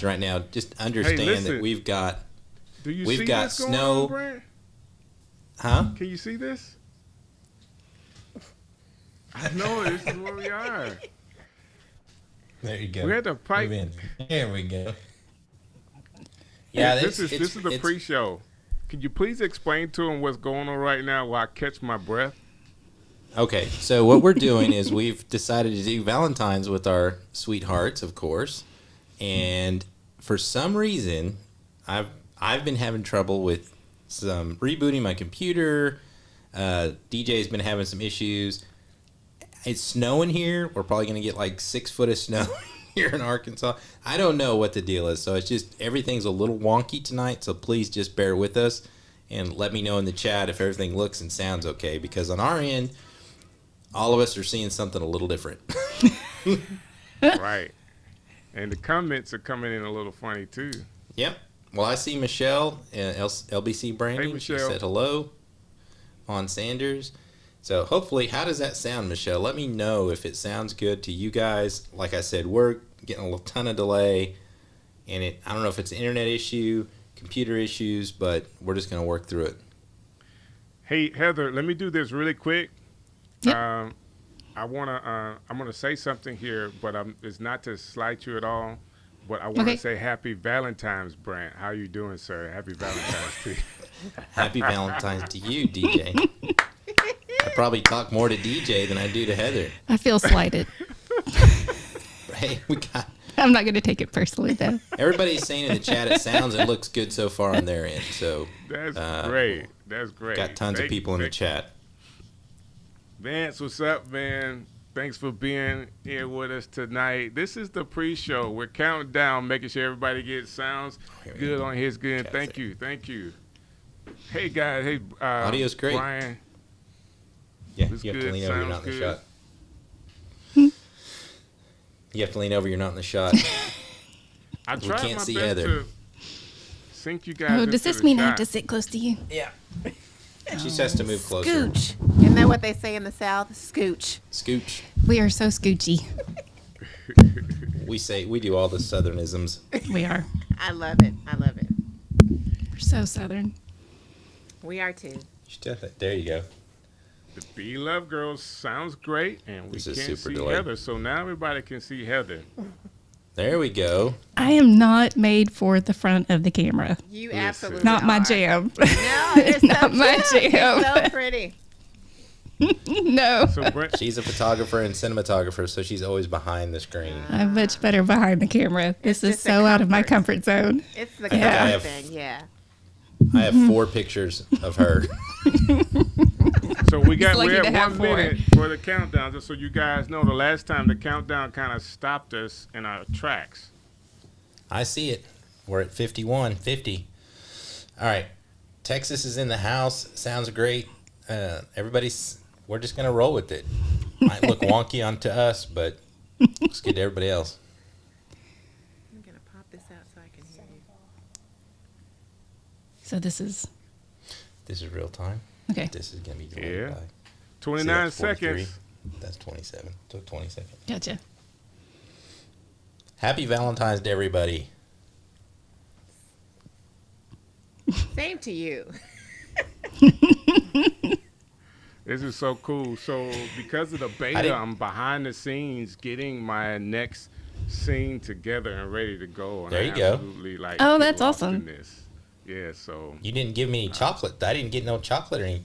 right now, just understand that we've got snow. Brant? Huh? Can you see this? I know this is where we are. There you go. We had to pipe. There we go. Yeah, this is the pre-show. Can you please explain to him what's going on right now while I catch my breath? Okay, so what we're doing is we've decided to do Valentine's with our sweethearts, of course, and for some reason, I've been having trouble with some rebooting my computer. DJ's been having some issues. It's snowing here. We're probably going to get like 6 foot of snow here in Arkansas. I don't know what the deal is. So it's just everything's a little wonky tonight. So please just bear with us and let me know in the chat if everything looks and sounds okay. Because on our end, all of us are seeing something a little different. Right. And the comments are coming in a little funny too. Yep. Well, I see Michelle, LBC Branding. Hey, Michelle. She said hello on Sanders. So hopefully, how does that sound, Michelle? Let me know if it sounds good to you guys. Like I said, we're getting a ton of delay, and I don't know if it's an internet issue, computer issues, but we're just going to work through it. Hey, Heather, let me do this really quick. Yep. I'm gonna say something here, but it's not to slight you at all. But I want to say Happy Valentine's, Brant. How you doing, sir? Happy Valentine's to you. Happy Valentine's to you, DJ. I probably talk more to DJ than I do to Heather. I feel slighted. Hey, I'm not going to take it personally, though. Everybody's saying in the chat it sounds and looks good so far on their end. So that's great. That's great. Got tons of people in the chat. Vance, what's up, man? Thanks for being here with us tonight. This is the pre-show. We're counting down, making sure everybody gets sounds good on his good. Thank you. Hey, guys. Hey, audio's great. Brian. Yeah, you have to lean over. You're not in the shot. You have to lean over. You're not in the shot. I tried can't my see best Heather. to sync you guys. Oh, does this mean I have to sit close to you? Yeah. She just has to move closer. Scooch. Isn't that what they say in the South? Scooch. Scooch. We are so scoochy. We do all the Southernisms. We are. I love it. We're so Southern. We are too. There you go. The Be Love Girls sounds great, and we can't see Heather, so now everybody can see Heather. There we go. I am not made for the front of the camera. You absolutely not my are. jam. No, it's not my jam. It's so pretty. No. So she's a photographer and cinematographer, so she's always behind the screen. I'm much better behind the camera. This is so out of my comfort zone. It's the comfort thing, yeah. I have 4 pictures of her. So we have 1 minute for the countdown, just so you guys know. The last time the countdown kind of stopped us in our tracks. I see it. We're at 50. All right. Texas is in the house. Sounds great. We're just going to roll with it. Might look wonky onto us, but looks good to everybody else. I'm going to pop this out so I can hear you. So this is real time. Okay. This is going to be delayed by 29 seconds. That's 27. So 20 seconds. Gotcha. Happy Valentine's to everybody. Same to you. This is so cool. So because of the beta, I'm behind the scenes getting my next scene together and ready to go. And there you go. Oh, that's awesome. Yeah, so. You didn't give me any chocolate. I didn't get no chocolate or any.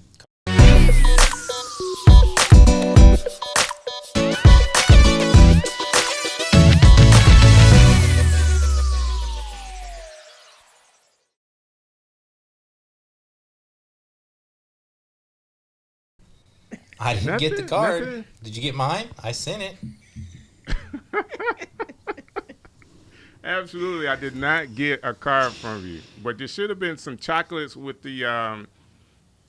I didn't get the card. Nothing. Did you get mine? I sent it. Absolutely, I did not get a card from you, but there should have been some chocolates with the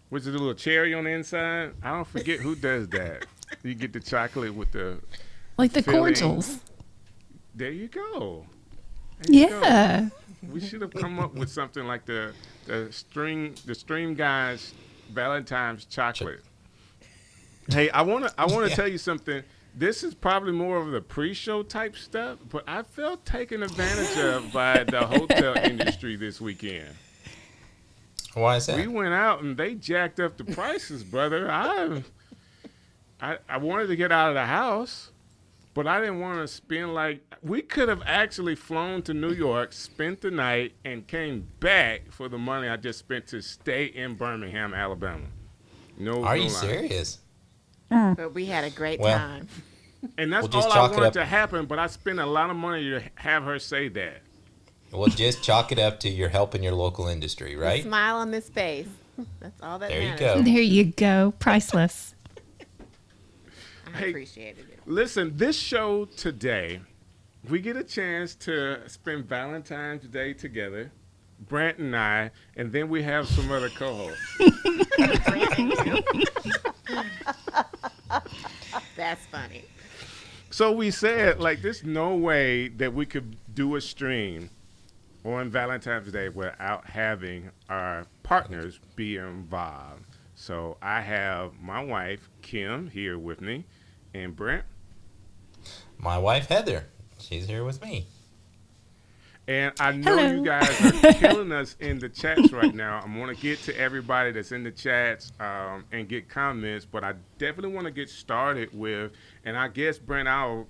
with the little cherry on the inside. I don't forget who does that. You get the chocolate with the cordials. There you go. Go. We should have come up with something like the Stream Guys Valentine's chocolate. Hey, I wanna tell you something. This is probably more of the pre-show type stuff, but I felt taken advantage of by the hotel industry this weekend. Why is that? We went out and they jacked up the prices, brother. I wanted to get out of the house, but I didn't want to spend we could have actually flown to New York, spent the night, and came back for the money I just spent to stay in Birmingham, Alabama. Are you serious? But we had a great time. And that's We'll all I wanted to happen, but I spent a lot of money to have her say that. We'll just chalk it up to you're helping your local industry, right? A smile on this face. That's all that There you matters. go. There you go. Priceless. I appreciated it. Listen, this show today, we get a chance to spend Valentine's Day together, Brant and I, and then we have some other co-hosts. That's funny. So we said, there's no way that we could do a stream on Valentine's Day without having our partners be involved. So I have my wife, Kim, here with me, and Brent. My wife, Heather. She's here with me. And I know Hello. you guys are killing us in the chats right now. I'm going to get to everybody that's in the chats and get comments, but I definitely want to get started with, and I guess, Brent, I'll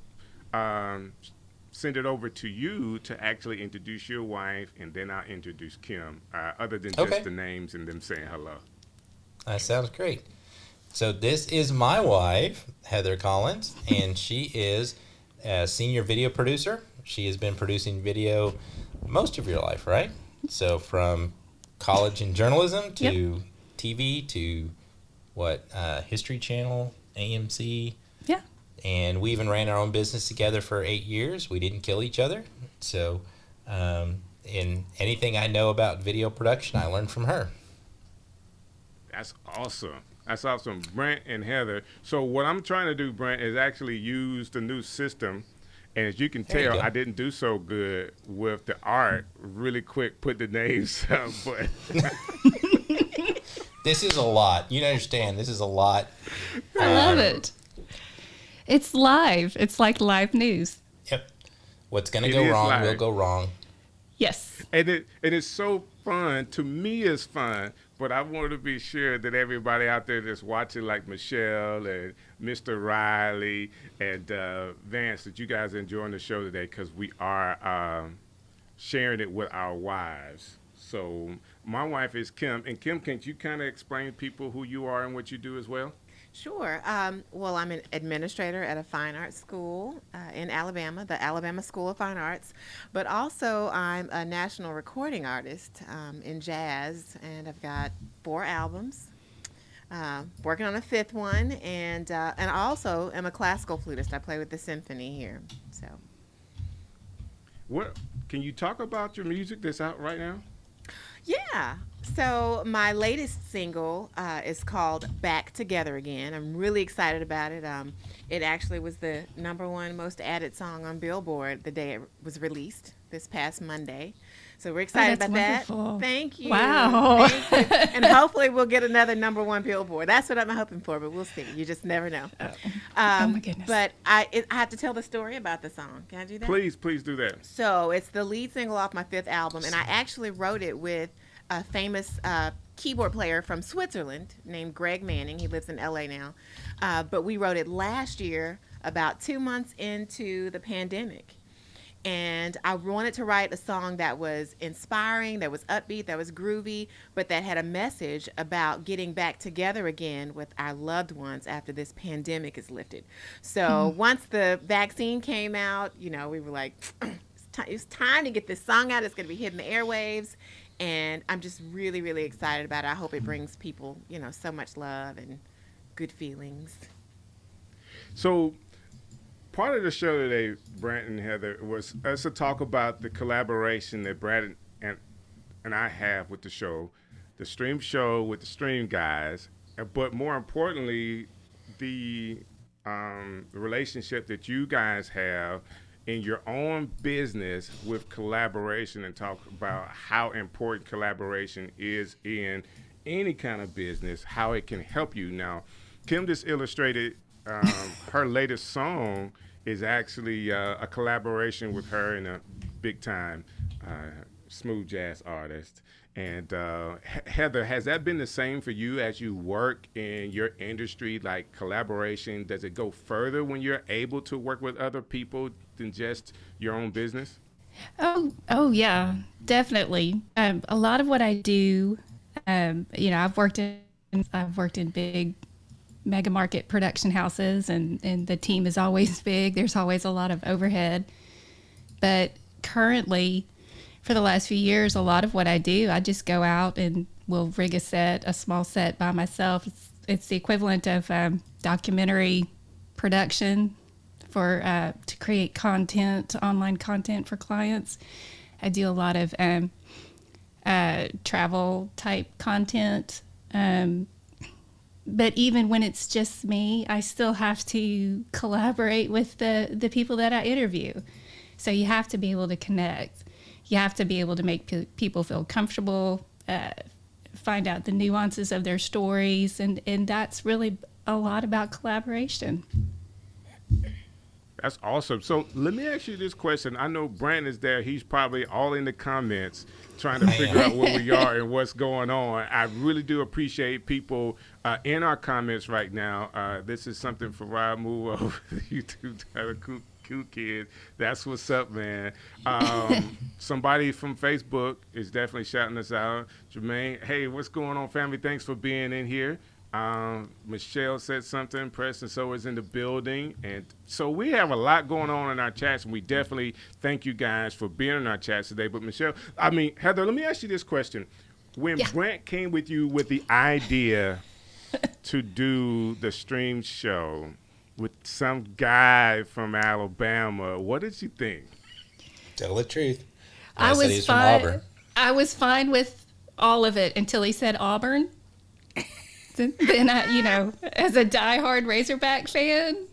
send it over to you to actually introduce your wife, and then I'll introduce Kim, other than just the names and them saying hello. That sounds great. So this is my wife, Heather Collins, and she is a senior video producer. She has been producing video most of your life, right? So from college in journalism to TV to History Channel, AMC. Yeah. And we even ran our own business together for 8 years. We didn't kill each other. So in anything I know about video production, I learned from her. That's awesome. That's awesome. Brent and Heather. So what I'm trying to do, Brent, is actually use the new system. And as you can tell, I didn't do so good with the art. Really quick, put the names up. But this is a lot. You understand, this is a lot. I love it. It's live. It's like live news. Yep. What's going to go wrong will go wrong. Yes. And it's so fun. To me, it's fun. But I want to be sure that everybody out there that's watching, like Michelle and Mr. Riley and Vance, that you guys are enjoying the show today, because we are sharing it with our wives. So my wife is Kim. And Kim, can you kind of explain to people who you are and what you do as well? Sure. Well, I'm an administrator at a fine arts school in Alabama, the Alabama School of Fine Arts. But also, I'm a national recording artist in jazz, and I've got 4 albums. Working on a 5th one, and I also am a classical flutist. I play with the symphony here. So, What can you talk about your music that's out right now? yeah. So my latest single is called Back Together Again. I'm really excited about it. It actually was the #1 most added song on Billboard the day it was released this past Monday. So we're excited about wonderful. that. Thank you. Wow. Thank you. And hopefully we'll get another #1 Billboard. That's what I'm hoping for, but we'll see. You just never know. Oh my goodness. But I have to tell the story about the song. Can I do that? Please do that. So it's the lead single off my 5th album, and I actually wrote it with a famous keyboard player from Switzerland named Greg Manning. He lives in LA now. But we wrote it last year, about 2 months into the pandemic. And I wanted to write a song that was inspiring, that was upbeat, that was groovy, but that had a message about getting back together again with our loved ones after this pandemic is lifted. So once the vaccine came out, we were like, it's time to get this song out. It's going to be hitting the airwaves. And I'm just really, really excited about it. I hope it brings people, so much love and good feelings. So part of the show today, Brant and Heather, was us to talk about the collaboration that Brant and I have with the show, the stream show with the stream guys, but more importantly, the relationship that you guys have in your own business with collaboration, and talk about how important collaboration is in any kind of business, how it can help you. Now, Kim just illustrated her latest song is actually a collaboration with her and a big time smooth jazz artist. And Heather, has that been the same for you as you work in your industry, like collaboration? Does it go further when you're able to work with other people than just your own business? Oh yeah, definitely. A lot of what I do, I've worked in big mega market production houses, and the team is always big. There's always a lot of overhead. But currently, for the last few years, a lot of what I do, I just go out and will rig a small set by myself. It's the equivalent of documentary production to create content, online content for clients. I do a lot of travel type content. But even when it's just me, I still have to collaborate with the people that I interview. So you have to be able to connect. You have to be able to make people feel comfortable, find out the nuances of their stories, and that's really a lot about collaboration. That's awesome. So let me ask you this question. I know Brant is there. He's probably all in the comments trying to figure out where we are and what's going on. I really do appreciate people in our comments right now. This is something for Rob Move over the YouTube channel. Cool kid. That's what's up, man. Somebody from Facebook is definitely shouting us out. Jermaine, hey, what's going on, family? Thanks for being in here. Michelle said something. Preston So is in the building. And so we have a lot going on in our chats, and we definitely thank you guys for being in our chats today. But Heather, let me ask you this question. When Brant came with you with the idea to do the stream show with some guy from Alabama, what did you think? Tell the truth. I said he's from Auburn. I was fine with all of it until he said Auburn. Then I, as a diehard Razorback fan,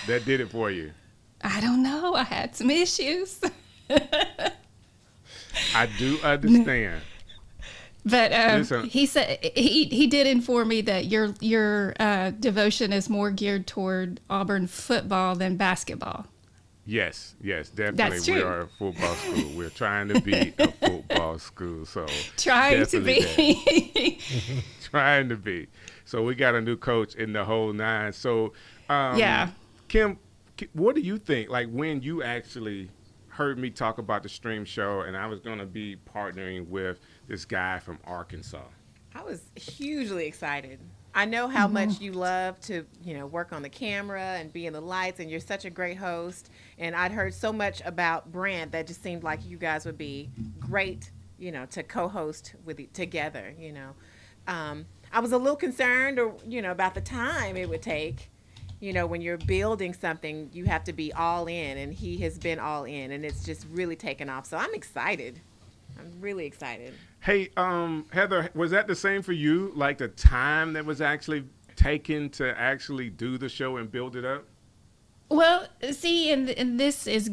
that did it for you. I don't know. I had some issues. I do understand. But he said he did inform me that your devotion is more geared toward Auburn football than basketball. Yes, definitely. That's true. We are a football school. We're trying to be a football school. So trying to be. Trying to be. So we got a new coach in the whole nine. So Kim, what do you think? Like when you actually heard me talk about the stream show and I was going to be partnering with this guy from Arkansas. I was hugely excited. I know how much you love to, work on the camera and be in the lights, and you're such a great host. And I'd heard so much about Brant that just seemed like you guys would be great, to co-host together. I was a little concerned, about the time it would take. When you're building something, you have to be all in, and he has been all in, and it's just really taken off. So I'm excited. I'm really excited. Hey, Heather, was that the same for you? Like the time that was actually taken to actually do the show and build it up? Well, see, and this is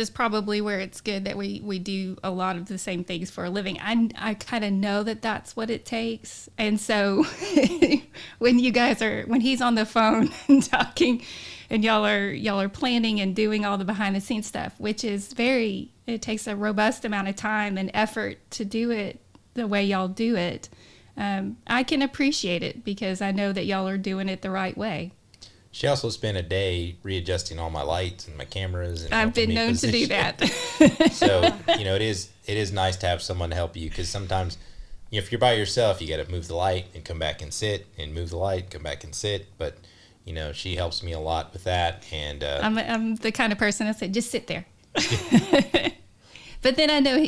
probably where it's good that we do a lot of the same things for a living. I kind of know that that's what it takes, and so when he's on the phone and talking, and y'all are planning and doing all the behind the scenes stuff, which is it takes a robust amount of time and effort to do it the way y'all do it. I can appreciate it because I know that y'all are doing it the right way. She also spent a day readjusting all my lights and my cameras. And I've been known to do that. So, it is nice to have someone to help you, because sometimes, if you're by yourself, you got to move the light and come back and sit, and move the light, come back and sit. But, she helps me a lot with that. And I'm the kind of person that said, just sit there. But then I know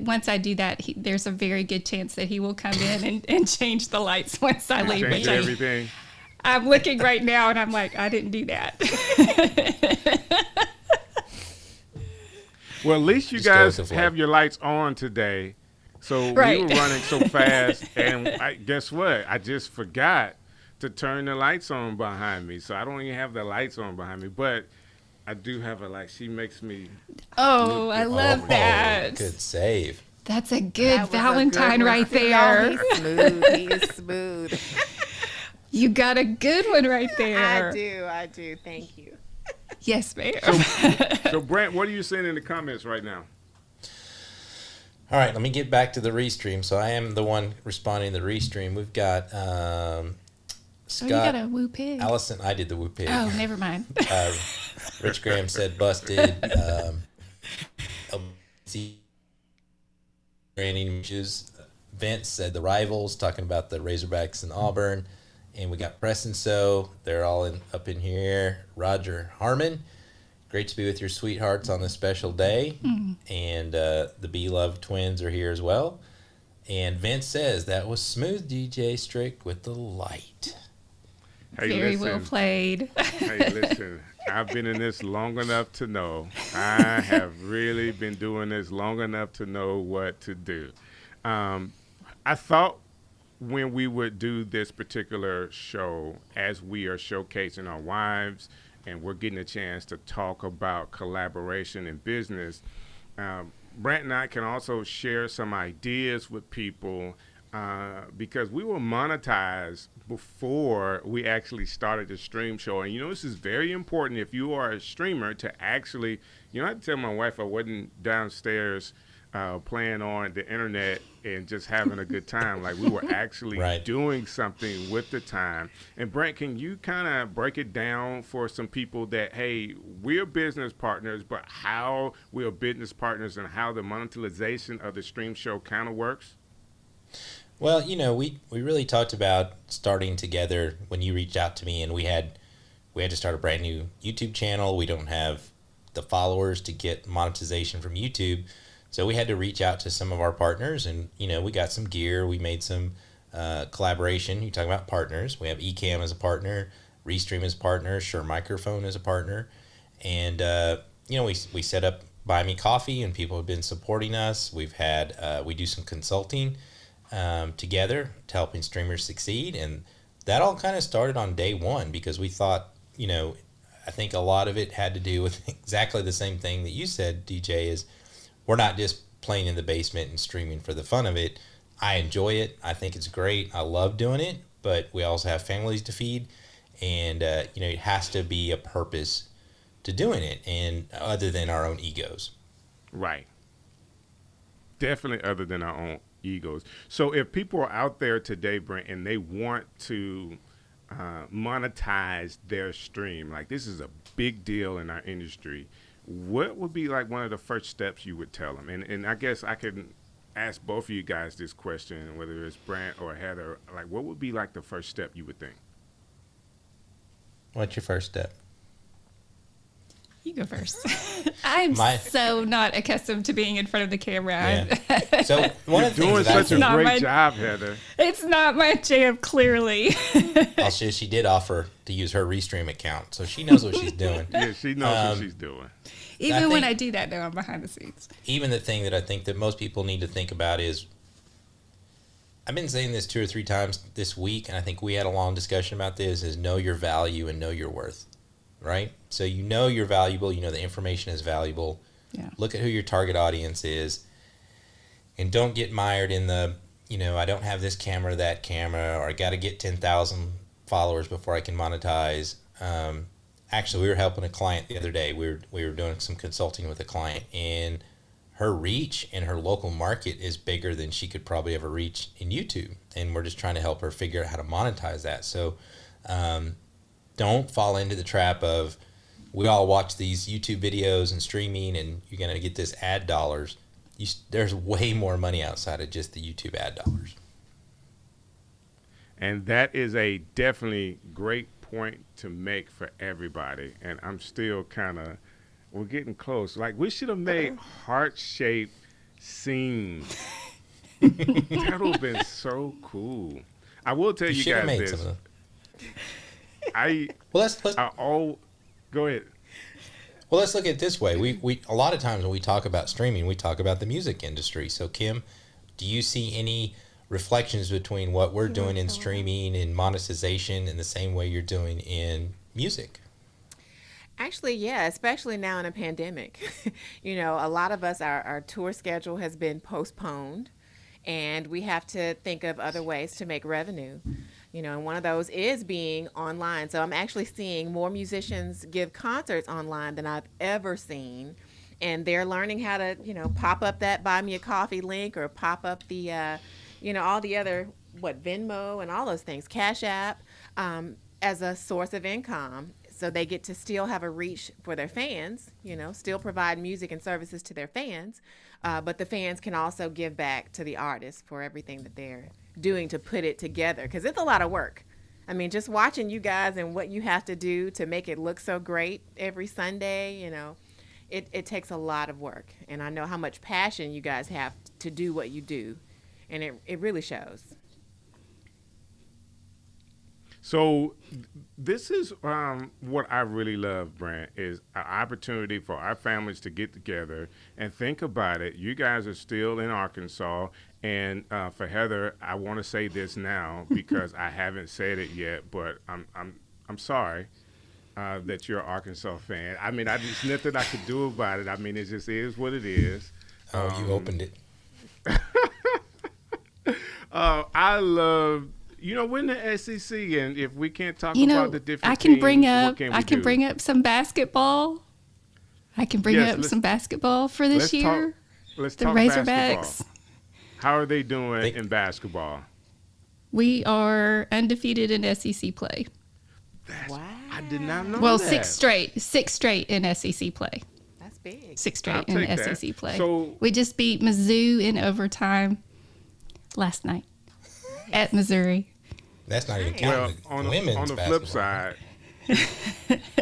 once I do that, there's a very good chance that he will come in and change the lights once I leave. Change everything. I'm looking right now, and I'm like, I didn't do that. Well, at least you guys have your lights on today. So right. We were running so fast, and guess what? I just forgot to turn the lights on behind me. So I don't even have the lights on behind me, but I do have a light. She makes me. Oh, I love that. Good save. That's a good Valentine right there. He is smooth. You got a good one right there. I do. Thank you. Yes, ma'am. So Brant, what are you saying in the comments right now? All right, let me get back to the restream. So I am the one responding to the restream. We've got Scott. You got a woo pig. Allison, I did the woo pig. Oh, never mind. Rich Graham said busted. Vince said the Rivals, talking about the Razorbacks in Auburn. And we got Preston So. They're all up in here. Roger Harmon. Great to be with your sweethearts on this special day. And the Beloved twins are here as well. And Vince says, that was smooth, DJ Strick, with the light. Hey, Very well played. Hey, listen, I've been in this long enough to know. I have really been doing this long enough to know what to do. I thought when we would do this particular show, as we are showcasing our wives and we're getting a chance to talk about collaboration in business, Brant and I can also share some ideas with people because we were monetized before we actually started the stream show. And, this is very important if you are a streamer to actually, I tell my wife I wasn't downstairs playing on the internet and just having a good time. Like, we were actually doing something with the time. And Brant, can you kind of break it down for some people that, hey, we're business partners, but how we're business partners and how the monetization of the stream show kind of works? Well, we really talked about starting together when you reached out to me, and we had to start a brand new YouTube channel. We don't have the followers to get monetization from YouTube. So we had to reach out to some of our partners, and, we got some gear. We made some collaboration. You talk about partners. We have Ecamm as a partner, Restream as a partner, Shure Microphone as a partner. And, we set up Buy Me Coffee, and people have been supporting us. We've had, we do some consulting together to helping streamers succeed. And that all kind of started on day one because we thought, I think a lot of it had to do with exactly the same thing that you said, DJ, is we're not just playing in the basement and streaming for the fun of it. I enjoy it. I think it's great. I love doing it, but we also have families to feed, and it has to be a purpose to doing it, and other than our own egos. Right. Definitely other than our own egos. So if people are out there today, Brent, and they want to monetize their stream, like this is a big deal in our industry, what would be like one of the first steps you would tell them? And I guess I can ask both of you guys this question, whether it's Brant or Heather, like what would be like the first step you would think? What's your first step? You go first. I'm so not accustomed to being in front of the camera. Yeah. So one of the doing things such a great job, Heather. It's not my jam, clearly. Also, she did offer to use her Restream account, so she knows what she's doing. Yeah, she knows what she's doing. Even when I do that, though, I'm behind the scenes. Even the thing that I think that most people need to think about is, I've been saying this 2 or 3 times this week, and I think we had a long discussion about this, is know your value and know your worth, right? So you're valuable, the information is valuable. Yeah. Look at who your target audience is, and don't get mired in the, I don't have this camera, that camera, or I got to get 10,000 followers before I can monetize. Actually, we were helping a client the other day. We were doing some consulting with a client, and her reach in her local market is bigger than she could probably ever reach in YouTube. And we're just trying to help her figure out how to monetize that. So don't fall into the trap of, we all watch these YouTube videos and streaming, and you're going to get this ad dollars. There's way more money outside of just the YouTube ad dollars. And that is a definitely great point to make for everybody. And I'm still we're getting close. Like, we should have made heart-shaped scenes. That would have been so cool. I will tell you guys this. Go ahead. Well, let's look at it this way. We a lot of times when we talk about streaming, we talk about the music industry. So, Kim, do you see any reflections between what we're doing in streaming and monetization in the same way you're doing in music? Actually, yeah, especially now in a pandemic. A lot of us, our tour schedule has been postponed, and we have to think of other ways to make revenue. And one of those is being online. So I'm actually seeing more musicians give concerts online than I've ever seen. And they're learning how to, pop up that Buy Me a Coffee link, or pop up the, all the other, Venmo and all those things, Cash App, as a source of income. So they get to still have a reach for their fans, still provide music and services to their fans. But the fans can also give back to the artists for everything that they're doing to put it together, because it's a lot of work. I mean, just watching you guys and what you have to do to make it look so great every Sunday, it takes a lot of work. And I know how much passion you guys have to do what you do, and it really shows. So this is what I really love, Brant, is an opportunity for our families to get together and think about it. You guys are still in Arkansas, and for Heather, I want to say this now because I haven't said it yet, but I'm sorry that you're an Arkansas fan. I mean, there's nothing I could do about it. I mean, it just is what it is. Oh, you opened it. I love. We're in the SEC, and if we can't talk about the different I can teams, bring up what can we I can do? bring up some basketball. I can bring up some basketball for this year. Let's the talk Razorbacks. basketball. How are they doing in basketball? We are undefeated in SEC play. Wow. I did not know Well, that. six straight in SEC play. That's big. 6 straight I'll in take SEC that. play. So- we just beat Mizzou in overtime last night at Missouri. That's not even Well, counting on the women's the basketball. flip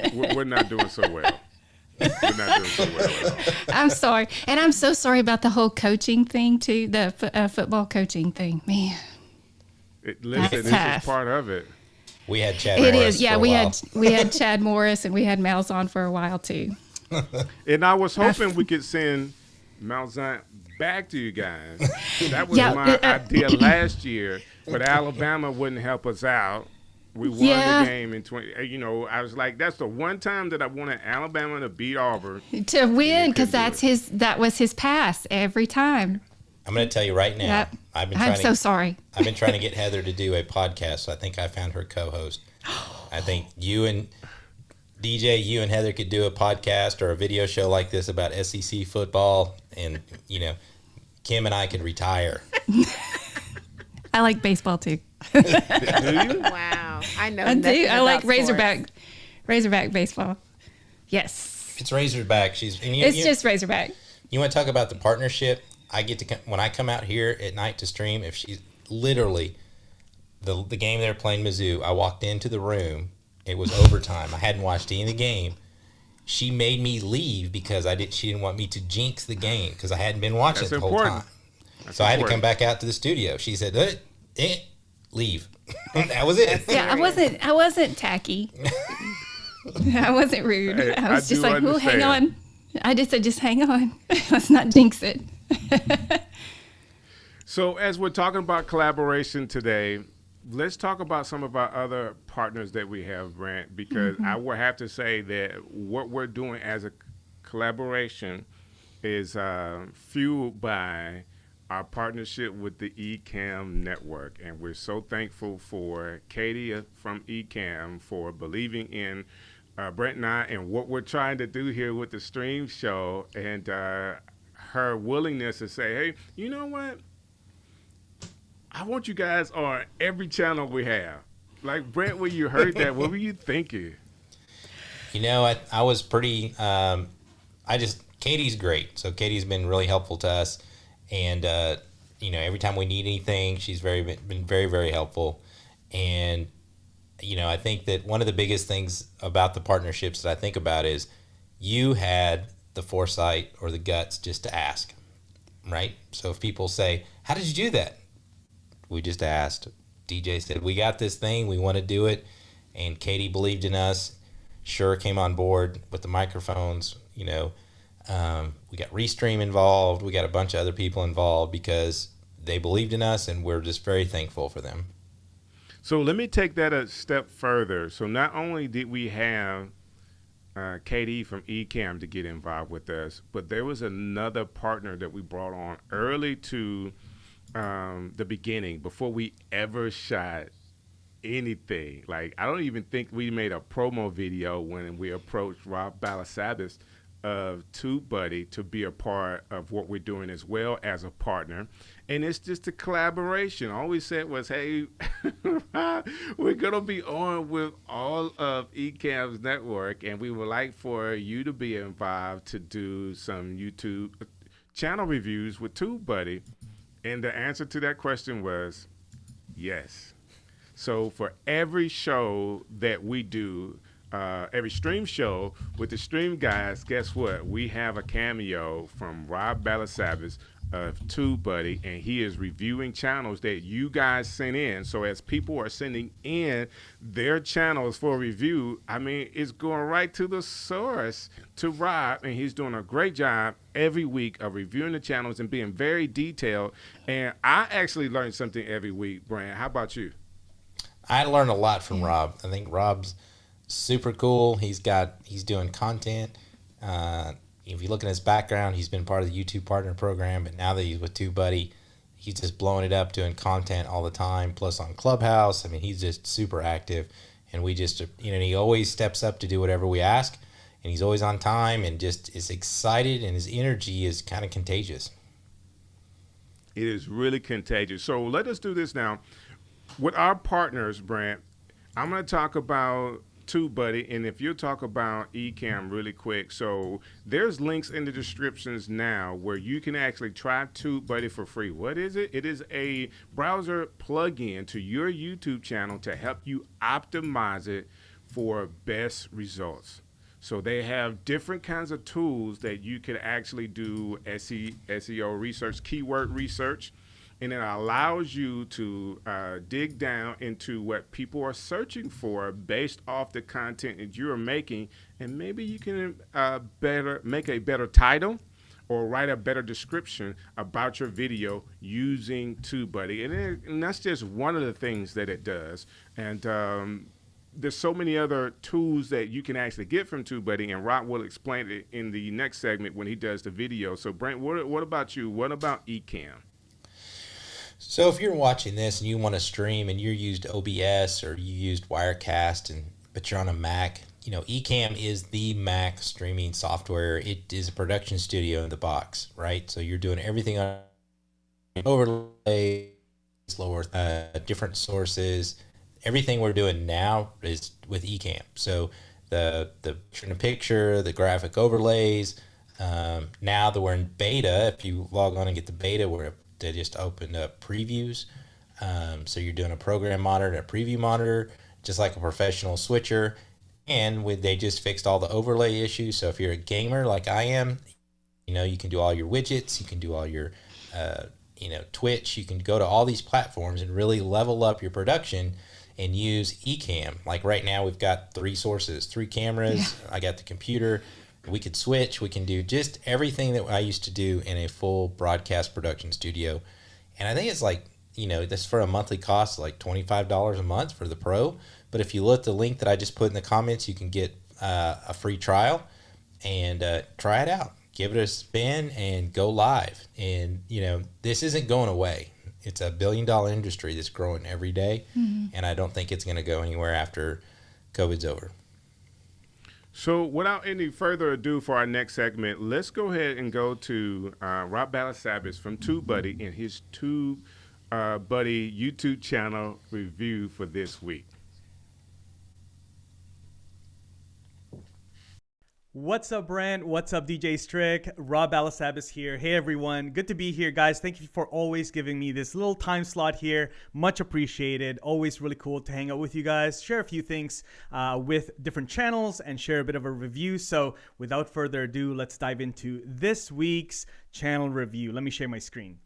side, we're not doing so well. We're not doing so well at all. I'm sorry. And I'm so sorry about the whole coaching thing, too, the football coaching thing. Man, Listen, this tough. is part of it. We had Chad it Morris is. Yeah, for a we while. had Chad Morris, and we had Malzahn for a while, too. And I was hoping we could send Malzahn back to you guys. That was Yeah, my idea last year, but Alabama wouldn't help us out. We won the game in 20. I was like, that's the one time that I wanted Alabama to beat Auburn. To win, because couldn't do that was his pass every time. I'm going to tell you right now. Yep. I'm so sorry. I've been trying to get Heather to do a podcast, so I think I found her co-host. I think you and DJ, you and Heather could do a podcast or a video show like this about SEC football, and Kim and I could retire. I like baseball, too. Do you? Wow. I know. I do. nothing I like about Razorback baseball. Yes. It's Razorback. It's just Razorback. You want to talk about the partnership? I get to when I come out here at night to stream. If she's literally the game they're playing Mizzou, I walked into the room. It was overtime. I hadn't watched any of the game. She made me leave because she didn't want me to jinx the game because I hadn't been watching That's it the whole important. time. So I had to come back out to the studio. She said, leave. That was it. Yeah, I wasn't tacky. I wasn't rude. Hey, I was I just do like, "Oh, hang on." understand. I just said, "Just hang on. Let's not jinx it." So as we're talking about collaboration today, let's talk about some of our other partners that we have, Brant, because I will have to say that what we're doing as a collaboration is fueled by our partnership with the Ecamm network. And we're so thankful for Katie from Ecamm for believing in Brent and I and what we're trying to do here with the stream show, and her willingness to say, hey, you know what? I want you guys on every channel we have. Like, Brent, when you heard that, what were you thinking? I was pretty, Katie's great. So Katie's been really helpful to us. And, every time we need anything, she's been very, very helpful. And, I think that one of the biggest things about the partnerships that I think about is you had the foresight or the guts just to ask, right? So if people say, how did you do that? We just asked. DJ said, we got this thing, we want to do it. And Katie believed in us, sure came on board with the microphones. We got Restream involved. We got a bunch of other people involved because they believed in us, and we're just very thankful for them. So let me take that a step further. So not only did we have Katie from Ecamm to get involved with us, but there was another partner that we brought on early to the beginning, before we ever shot anything. Like, I don't even think we made a promo video when we approached Rob Balasabas of TubeBuddy to be a part of what we're doing as well as a partner. And it's just a collaboration. All we said was, hey, we're going to be on with all of Ecamm's network, and we would like for you to be involved to do some YouTube channel reviews with TubeBuddy. And the answer to that question was yes. So for every show that we do, every stream show with the stream guys, guess what? We have a cameo from Rob Balasabas of TubeBuddy, and he is reviewing channels that you guys sent in. So as people are sending in their channels for review, I mean, it's going right to the source, to Rob, and he's doing a great job every week of reviewing the channels and being very detailed. And I actually learned something every week, Brant. How about you? I learned a lot from Rob. I think Rob's super cool. He's doing content. If you look at his background, he's been part of the YouTube Partner Program, but now that he's with TubeBuddy, he's just blowing it up, doing content all the time, plus on Clubhouse. I mean, he's just super active, and we just, he always steps up to do whatever we ask, and he's always on time and just is excited, and his energy is kind of contagious. It is really contagious. So let us do this now. With our partners, Brant, I'm going to talk about TubeBuddy, and if you'll talk about Ecamm really quick. So there's links in the descriptions now where you can actually try TubeBuddy for free. What is it? It is a browser plugin to your YouTube channel to help you optimize it for best results. So they have different kinds of tools that you can actually do SEO research, keyword research, and it allows you to dig down into what people are searching for based off the content that you're making, and maybe you can make a better title or write a better description about your video using TubeBuddy. And that's just one of the things that it does. And there's so many other tools that you can actually get from TubeBuddy, and Rob will explain it in the next segment when he does the video. So Brent, what about you? What about Ecamm? So if you're watching this and you want to stream and you used OBS or you used Wirecast, but you're on a Mac, Ecamm is the Mac streaming software. It is a production studio in the box, right? So you're doing everything on overlay, lower, different sources. Everything we're doing now is with Ecamm. So the picture, the graphic overlays. Now that we're in beta, if you log on and get the beta, they just opened up previews. So you're doing a program monitor, a preview monitor, just like a professional switcher. And they just fixed all the overlay issues. So if you're a gamer like I am, you can do all your widgets, you can do all your, Twitch, you can go to all these platforms and really level up your production and use Ecamm. Like right now, we've got 3 sources, 3 cameras. Yeah. I got the computer. We could switch. We can do just everything that I used to do in a full broadcast production studio. And I think it's like, this for a monthly cost, like $25 a month for the pro. But if you look at the link that I just put in the comments, you can get a free trial and try it out. Give it a spin and go live. And, this isn't going away. It's $1 billion industry that's growing every day. Mm-hmm. And I don't think it's going to go anywhere after COVID's over. So without any further ado for our next segment, let's go ahead and go to Rob Balasabas from TubeBuddy and his TubeBuddy YouTube channel review for this week. What's up, Brant? What's up, DJ Strick? Rob Balasabas here. Hey, everyone. Good to be here, guys. Thank you for always giving me this little time slot here. Much appreciated. Always really cool to hang out with you guys, share a few things with different channels, and share a bit of a review. So without further ado, let's dive into this week's channel review. Let me share my screen.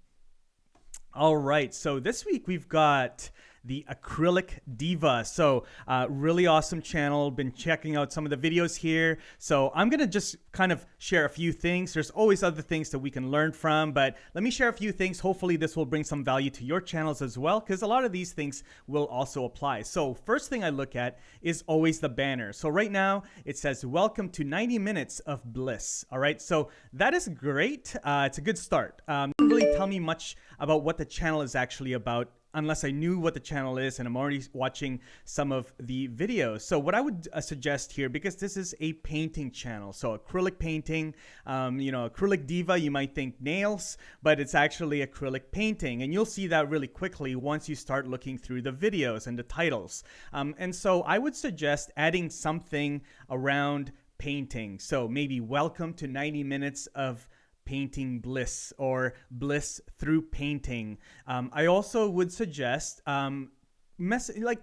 All right. So this week we've got the Acrylic Diva. So really awesome channel. Been checking out some of the videos here. So I'm going to just kind of share a few things. There's always other things that we can learn from, but let me share a few things. Hopefully this will bring some value to your channels as well, because a lot of these things will also apply. So first thing I look at is always the banner. So right now it says, welcome to 90 minutes of bliss. All right. So that is great. It's a good start. Doesn't really tell me much about what the channel is actually about unless I knew what the channel is and I'm already watching some of the videos. So what I would suggest here, because this is a painting channel, so acrylic painting, acrylic diva, you might think nails, but it's actually acrylic painting. And you'll see that really quickly once you start looking through the videos and the titles. And so I would suggest adding something around painting. So maybe welcome to 90 minutes of painting bliss, or bliss through painting. I also would suggest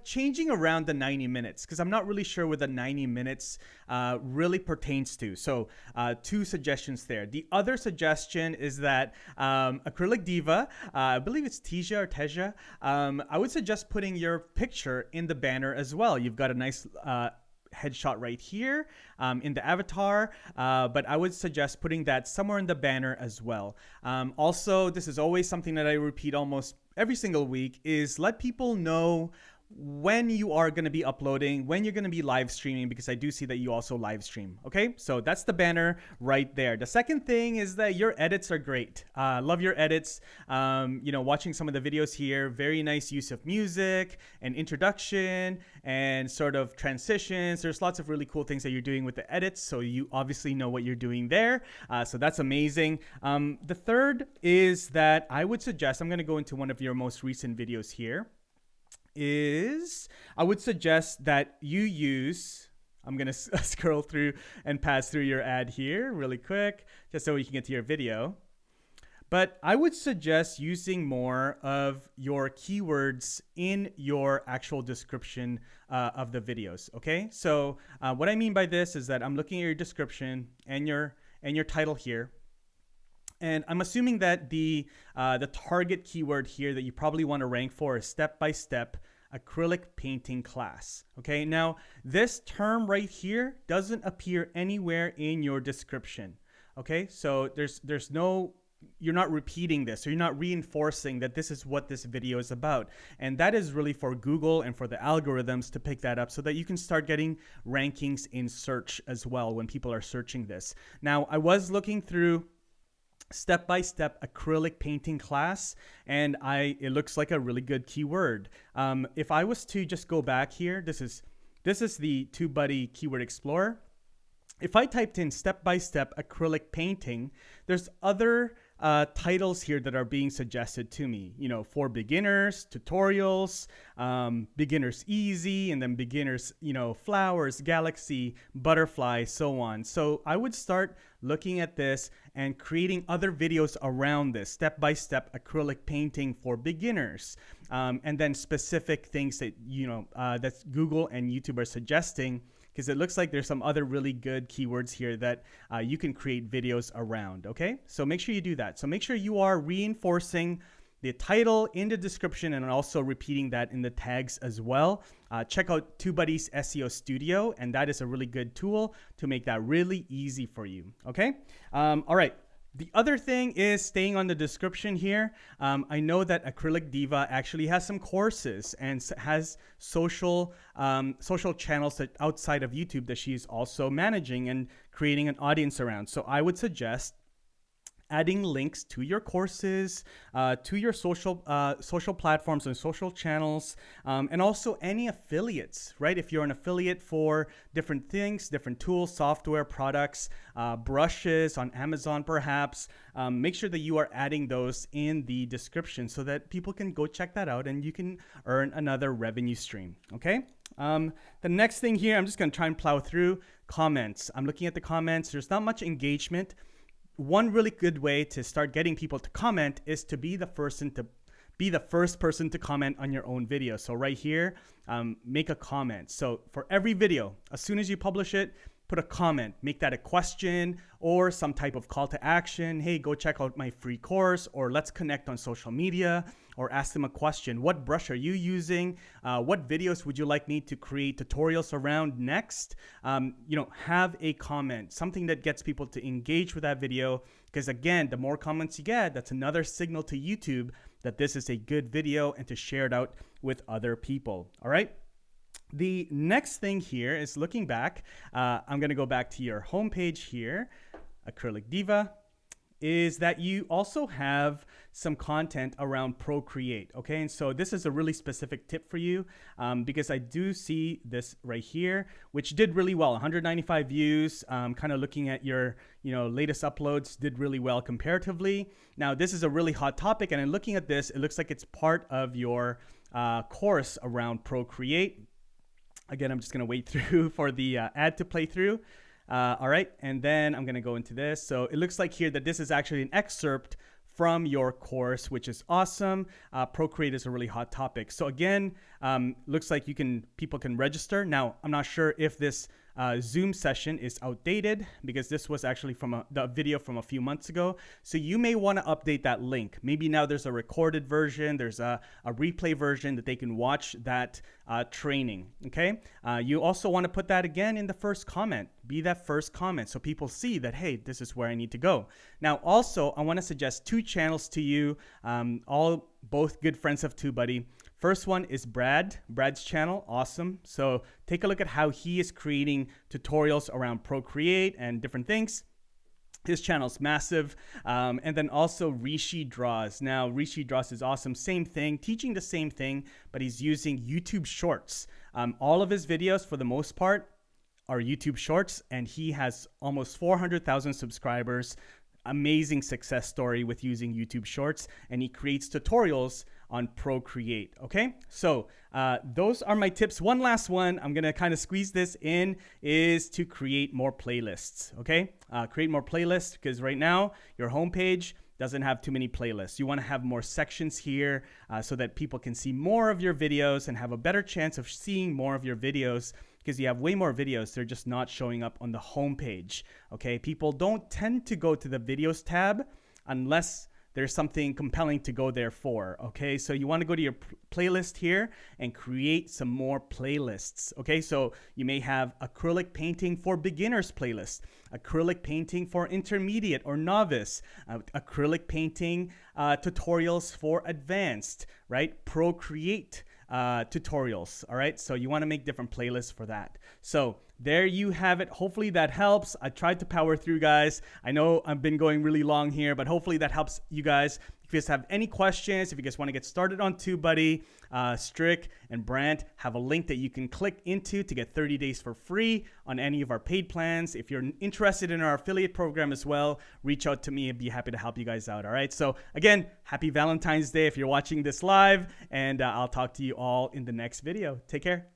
changing around the 90 minutes, because I'm not really sure what the 90 minutes really pertains to. So 2 suggestions there. The other suggestion is that acrylic diva, I believe it's Teja or Teja, I would suggest putting your picture in the banner as well. You've got a nice headshot right here in the avatar, but I would suggest putting that somewhere in the banner as well. Also, this is always something that I repeat almost every single week, is let people know when you are going to be uploading, when you're going to be live streaming, because I do see that you also live stream. Okay, so that's the banner right there. The second thing is that your edits are great. Love your edits. Watching some of the videos here, very nice use of music and introduction and sort of transitions. There's lots of really cool things that you're doing with the edits, so you obviously know what you're doing there. So that's amazing. The third is that I would suggest, I'm going to go into one of your most recent videos here, I would suggest that you use, I'm going to scroll through and pass through your ad here really quick, just so we can get to your video. But I would suggest using more of your keywords in your actual description of the videos. Okay, so what I mean by this is that I'm looking at your description and your title here. And I'm assuming that the target keyword here that you probably want to rank for is step-by-step acrylic painting class. Okay, now this term right here doesn't appear anywhere in your description. Okay, so there's no, you're not repeating this, so you're not reinforcing that this is what this video is about. And that is really for Google and for the algorithms to pick that up so that you can start getting rankings in search as well when people are searching this. Now, I was looking through step-by-step acrylic painting class, and it looks like a really good keyword. If I was to just go back here, this is the TubeBuddy Keyword Explorer. If I typed in step-by-step acrylic painting, there's other titles here that are being suggested to me, for beginners, tutorials, beginners easy, and then beginners, flowers, galaxy, butterfly, so on. So I would start looking at this and creating other videos around this step-by-step acrylic painting for beginners, and then specific things that that's Google and YouTube are suggesting, because it looks like there's some other really good keywords here that you can create videos around. Okay, so make sure you do that. So make sure you are reinforcing the title in the description and also repeating that in the tags as well. Check out TubeBuddy's SEO Studio, and that is a really good tool to make that really easy for you. Okay, all right. The other thing is staying on the description here. I know that Acrylic Diva actually has some courses and has social channels that outside of YouTube that she's also managing and creating an audience around. So I would suggest adding links to your courses, to your social platforms and social channels, and also any affiliates, right? If you're an affiliate for different things, different tools, software, products, brushes on Amazon perhaps, make sure that you are adding those in the description so that people can go check that out and you can earn another revenue stream, okay? The next thing here, I'm just gonna try and plow through comments. I'm looking at the comments. There's not much engagement. One really good way to start getting people to comment is to be the first person to comment on your own video. So right here, make a comment. So for every video, as soon as you publish it, put a comment, make that a question or some type of call to action. Hey, go check out my free course, or let's connect on social media, or ask them a question. What brush are you using? What videos would you like me to create tutorials around next? Have a comment, something that gets people to engage with that video. Because again, the more comments you get, that's another signal to YouTube that this is a good video and to share it out with other people. All right. The next thing here is looking back. I'm going to go back to your homepage here, Acrylic Diva. is that you also have some content around Procreate, okay? And so this is a really specific tip for you because I do see this right here, which did really well, 195 views, kind of looking at your latest uploads, did really well comparatively. Now, this is a really hot topic, and in looking at this, it looks like it's part of your course around Procreate. Again, I'm just gonna wait through for the ad to play through. All right, and then I'm gonna go into this. So it looks like here that this is actually an excerpt from your course, which is awesome. Procreate is a really hot topic. So again, looks like people can register. Now, I'm not sure if this Zoom session is outdated because this was actually from the video from a few months ago. So you may want to update that link. Maybe now there's a recorded version, there's a replay version that they can watch that training, okay? You also want to put that again in the first comment. Be that first comment so people see that, hey, this is where I need to go. Now, also, I want to suggest 2 channels to you, both good friends of TubeBuddy. First one is Brad's channel, awesome. So take a look at how he is creating tutorials around Procreate and different things. His channel's massive. And then also Rishi Draws. Now, Rishi Draws is awesome. Same thing, teaching the same thing, but he's using YouTube Shorts. All of his videos, for the most part, are YouTube Shorts, and he has almost 400,000 subscribers. Amazing success story with using YouTube Shorts, and he creates tutorials on Procreate, okay? So those are my tips. One last one, I'm gonna kind of squeeze this in, is to create more playlists, okay? Create more playlists because right now your homepage doesn't have too many playlists. You wanna have more sections here so that people can see more of your videos and have a better chance of seeing more of your videos because you have way more videos. They're just not showing up on the homepage, okay? People don't tend to go to the videos tab unless there's something compelling to go there for, okay? So you wanna go to your playlist here and create some more playlists, okay? So you may have acrylic painting for beginners playlist, acrylic painting for intermediate or novice, acrylic painting tutorials for advanced, right? Procreate tutorials, all right? So you wanna make different playlists for that. So there you have it. Hopefully that helps. I tried to power through, guys. I know I've been going really long here, but hopefully that helps you guys. If you guys have any questions, if you guys want to get started on TubeBuddy, Strick and Brant have a link that you can click into to get 30 days for free on any of our paid plans. If you're interested in our affiliate program as well, reach out to me. I'd be happy to help you guys out, all right? So again, happy Valentine's Day if you're watching this live, and I'll talk to you all in the next video. Take care.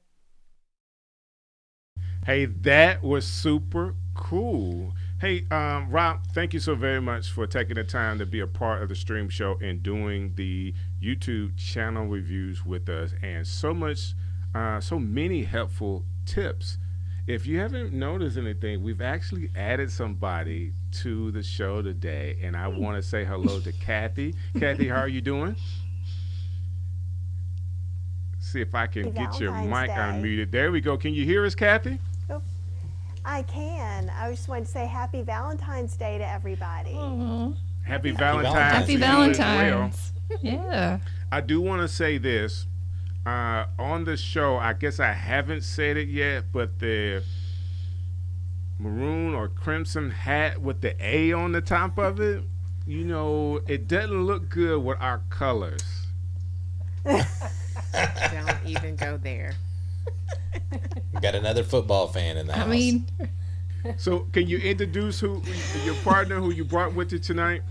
Hey, that was super cool. Hey, Rob, thank you so very much for taking the time to be a part of the stream show and doing the YouTube channel reviews with us, and so many helpful tips. If you haven't noticed anything, we've actually added somebody to the show today, and I want to say hello to Kathy. Kathy, how are you doing? See if I can get your mic unmuted. There we go. Can you hear us, Kathy? I can. I just wanted to say happy Valentine's Day to everybody. Happy Valentine's. Happy to Valentine's. You as well. Yeah. I do want to say this. On the show, I guess I haven't said it yet, but the maroon or crimson hat with the A on the top of it, you know, it doesn't look good with our colors. Don't even go there. Got another football fan in the house. I mean, So can you introduce your partner who you brought with you tonight?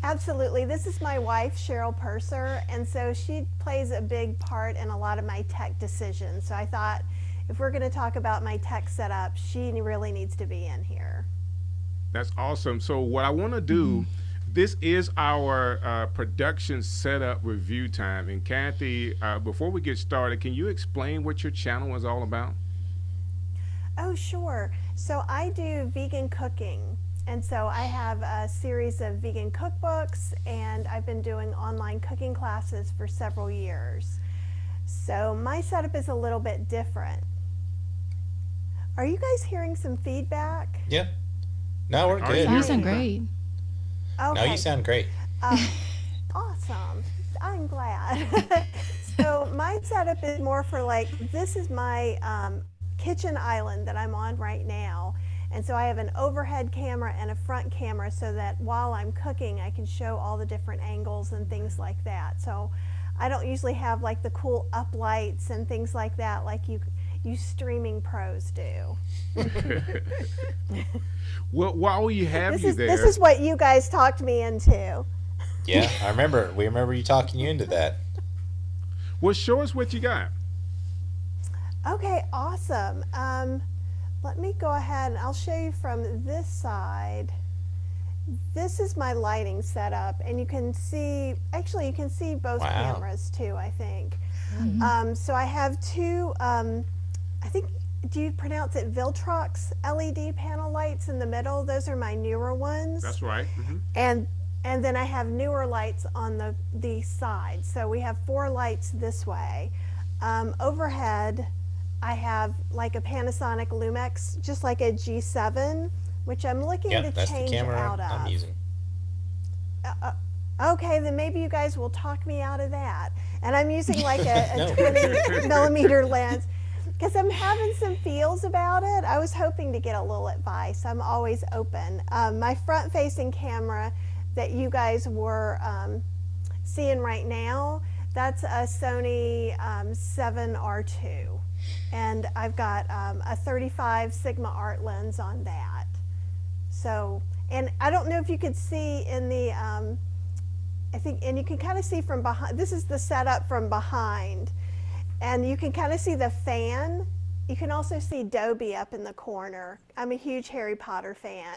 Absolutely. This is my wife, Cheryl Purser, and so she plays a big part in a lot of my tech decisions. So I thought if we're going to talk about my tech setup, she really needs to be in here. That's awesome. So what I want to do, this is our production setup review time. And Kathy, before we get started, can you explain what your channel is all about? Oh, sure. So I do vegan cooking. And so I have a series of vegan cookbooks, and I've been doing online cooking classes for several years. So my setup is a little bit different. Are you guys hearing some feedback? Yep. No, we're good. you sound great. Okay. No, you sound great. Awesome. I'm glad. So my setup is more for like, this is my kitchen island that I'm on right now. And so I have an overhead camera and a front camera so that while I'm cooking, I can show all the different angles and things like that. So I don't usually have like the cool up lights and things like that like you streaming pros do. Well, while we have you there. This is what you guys talked me into. Yeah, I remember. We remember you talking you into that. Well, show us what you got. Okay, awesome. Let me go ahead and I'll show you from this side. This is my lighting setup, and you can see, actually you can see both cameras too, I think. So I have two, I think, do you pronounce it Viltrox LED panel lights in the middle? Those are my newer ones. That's right. And then I have newer lights on the side. So we have 4 lights this way. Overhead, I have like a Panasonic Lumix, just like a G7, which I'm looking to that's change the camera out of. I'm using. Okay, then maybe you guys will talk me out of that. And I'm using like a 20 millimeter lens because I'm having some feels about it. I was hoping to get a little advice. I'm always open. My front facing camera that you guys were seeing right now, that's a Sony 7R2. And I've got a 35 Sigma Art lens on that. So, and I don't know if you could see in the, I think, and you can kind of see from behind, this is the setup from behind. And you can kind of see the fan. You can also see Dobie up in the corner. I'm a huge Harry Potter fan.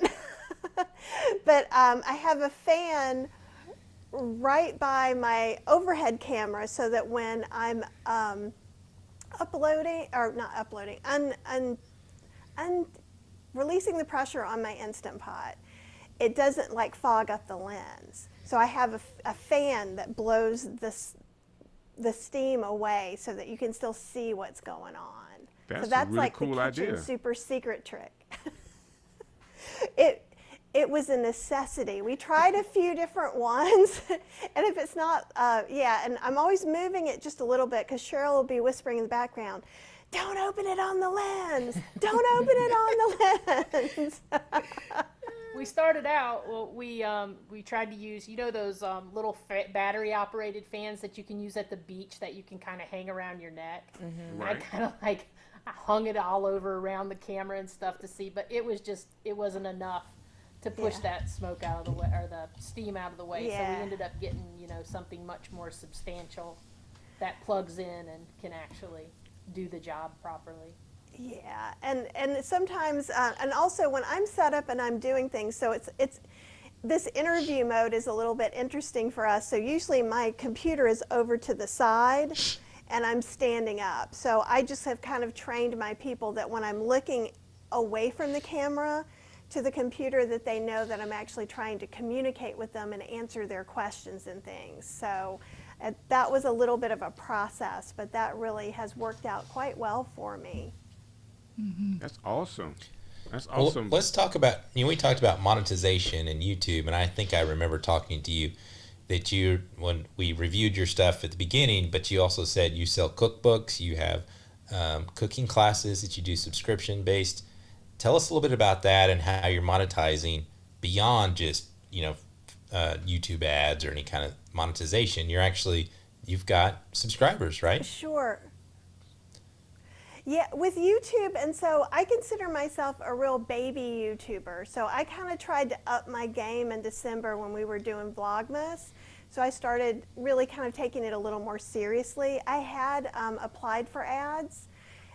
But I have a fan right by my overhead camera so that when I'm uploading, or not uploading, releasing the pressure on my Instant Pot, it doesn't like fog up the lens. So I have a fan that blows the steam away so that you can still see what's going on. That's a really like cool the kitchen idea. super secret trick. It was a necessity. We tried a few different ones, and if it's not, and I'm always moving it just a little bit because Cheryl will be whispering in the background, "Don't open it on the lens. Don't open it on the lens." We started out, well, we tried to use, those little battery operated fans that you can use at the beach that you can kind of hang around your neck. Right. I kind of I hung it all over around the camera and stuff to see, but it wasn't enough to push that smoke out of the way, or the steam out of the way. So we ended up getting, something much more substantial that plugs in and can actually do the job properly. Yeah, and sometimes, and also when I'm set up and I'm doing things, so it's this interview mode is a little bit interesting for us. So usually my computer is over to the side and I'm standing up. So I just have kind of trained my people that when I'm looking away from the camera to the computer, that they know that I'm actually trying to communicate with them and answer their questions and things. So that was a little bit of a process, but that really has worked out quite well for me. That's awesome. That's awesome. Well, let's talk about, we talked about monetization and YouTube, and I think I remember talking to you that when we reviewed your stuff at the beginning, but you also said you sell cookbooks, you have cooking classes that you do subscription-based. Tell us a little bit about that and how you're monetizing beyond just, YouTube ads or any kind of monetization. You've got subscribers, right? Sure. Yeah, with YouTube, and so I consider myself a real baby YouTuber. So I kind of tried to up my game in December when we were doing Vlogmas. So I started really kind of taking it a little more seriously. I had applied for ads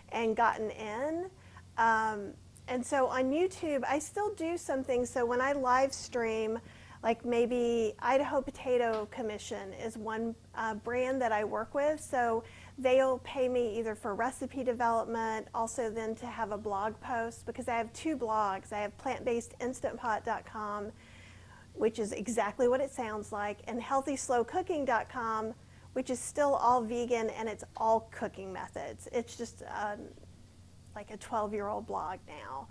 and gotten in. And so on YouTube, I still do some things. So when I live stream, like maybe Idaho Potato Commission is one brand that I work with. So they'll pay me either for recipe development, also then to have a blog post, because I have 2 blogs. I have plantbasedinstantpot.com, which is exactly what it sounds like, and healthyslowcooking.com, which is still all vegan and it's all cooking methods. It's just like a 12-year-old blog now.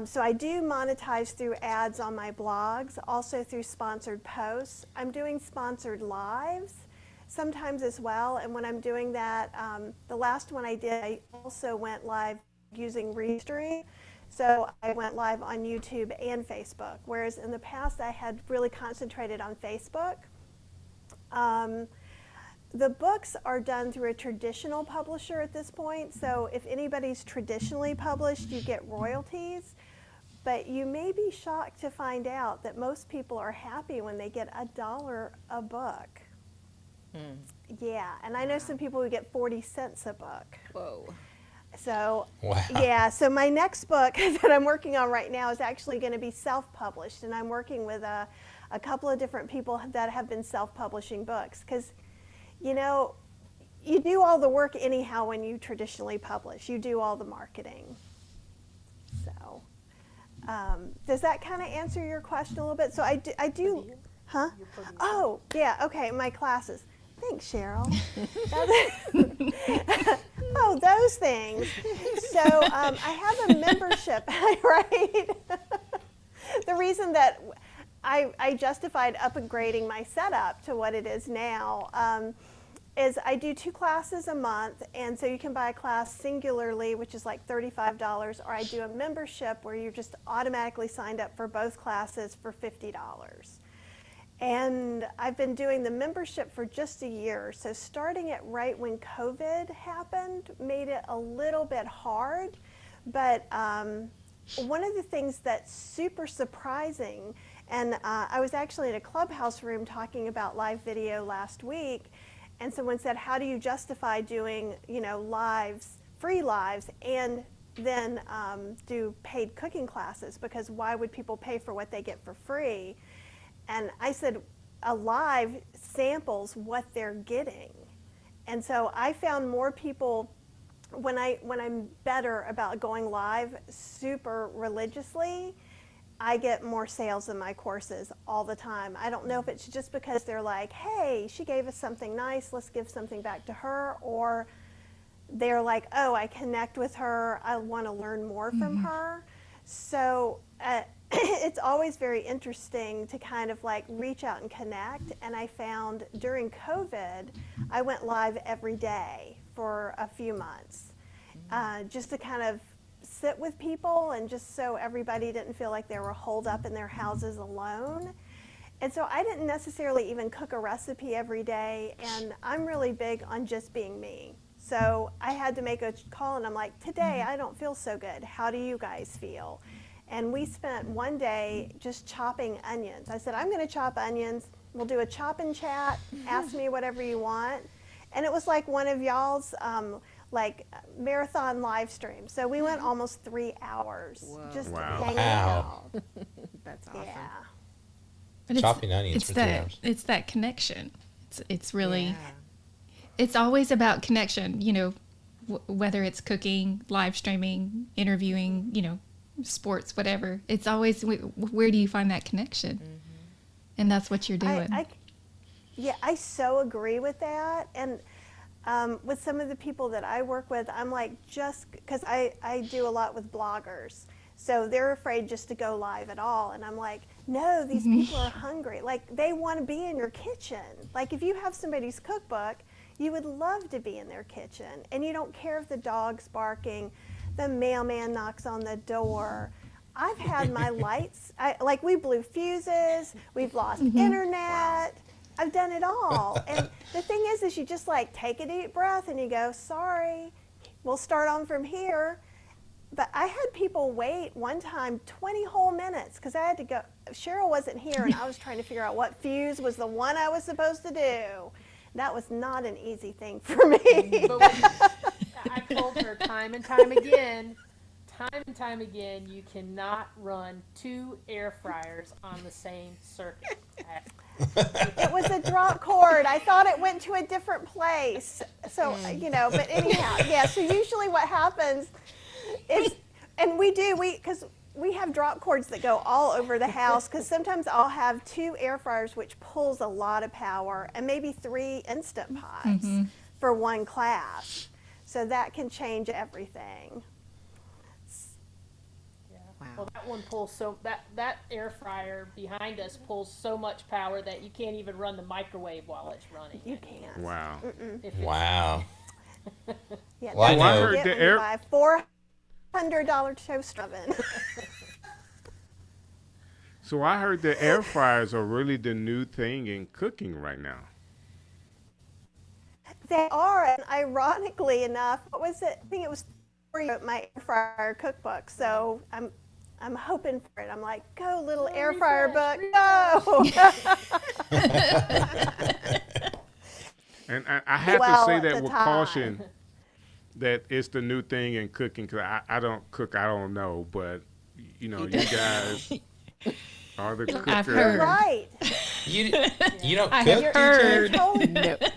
So I do monetize through ads on my blogs, also through sponsored posts. I'm doing sponsored lives sometimes as well, and when I'm doing that, the last one I did, I also went live using Restream. So I went live on YouTube and Facebook, whereas in the past I had really concentrated on Facebook. The books are done through a traditional publisher at this point, so if anybody's traditionally published, you get royalties. But you may be shocked to find out that most people are happy when they get $1 a book. Yeah, and I know some people who get 40 cents a book. Whoa. So, Wow. yeah, so my next book that I'm working on right now is actually going to be self-published, and I'm working with a couple of different people that have been self-publishing books, because, you know, you do all the work anyhow when you traditionally publish. You do all the marketing. So, does that kind of answer your question a little bit? So I do, huh? Oh, yeah, okay, my classes. Thanks, Cheryl. Oh, those things. So I have a membership, right? The reason that I justified upgrading my setup to what it is now is I do 2 classes a month, and so you can buy a class singularly, which is like $35, or I do a membership where you're just automatically signed up for both classes for $50. And I've been doing the membership for just a year, so starting it right when COVID happened made it a little bit hard, but one of the things that's super surprising, and I was actually in a Clubhouse room talking about live video last week, and someone said, how do you justify doing, you know, lives, free lives, and then do paid cooking classes, because why would people pay for what they get for free? And I said, a live samples what they're getting. And so I found more people, when I'm better about going live super religiously, I get more sales in my courses all the time. I don't know if it's just because they're like, hey, she gave us something nice, let's give something back to her, or they're like, oh, I connect with her, I want to learn more from her. So it's always very interesting to kind of like reach out and connect. And I found during COVID, I went live every day for a few months, just to kind of sit with people and just so everybody didn't feel like they were holed up in their houses alone. And so I didn't necessarily even cook a recipe every day, and I'm really big on just being me. So I had to make a call, and I'm like, today I don't feel so good. How do you guys feel? And we spent one day just chopping onions. I said, I'm going to chop onions. We'll do a chop and chat. Ask me whatever you want. And it was like one of y'all's like marathon live streams. So we went almost 3 hours just hanging out. That's awesome. Yeah. But Chopping onions for 3 hours. It's that connection. It's really, it's always about connection, you know, whether it's cooking, live streaming, interviewing, you know, sports, whatever. It's always, where do you find that connection? And that's what you're doing. I so agree with that. And with some of the people that I work with, I'm like, just because I do a lot with bloggers. So they're afraid just to go live at all. And I'm like, no, these people are hungry. Like, they want to be in your kitchen. Like, if you have somebody's cookbook, you would love to be in their kitchen. And you don't care if the dog's barking, the mailman knocks on the door. I've had my lights, like we blew fuses, we've lost internet. I've done it all. And the thing is you just like take a deep breath and you go, sorry, we'll start on from here. But I had people wait one time 20 whole minutes because I had to go. Cheryl wasn't here and I was trying to figure out what fuse was the one I was supposed to do. That was not an easy thing for me. But I've told her time and time again, you cannot run 2 air fryers on the same circuit. It was a drop cord. I thought it went to a different place. So, you know, but anyhow, yeah, so usually what happens is, and because we have drop cords that go all over the house, because sometimes I'll have 2 air fryers, which pulls a lot of power, and maybe 3 Instant Pots for one class. So that can change everything. Wow. Well, that one pulls that air fryer behind us pulls so much power that you can't even run the microwave while it's running. You can't. Wow. Yeah, Wow. that's Well, I what know- you get the when you air- buy 4 $100 toast oven. So I heard that air fryers are really the new thing in cooking right now. They are, and ironically enough, what was it? I think it was for my air fryer cookbook. So I'm hoping for it. I'm like, go little air fryer book, go! And I have to say that with caution, that it's the new thing in cooking, because I don't cook, I don't know, but you know, you guys are the cookers. I've heard. You're right. You don't I cook, have heard. DJ?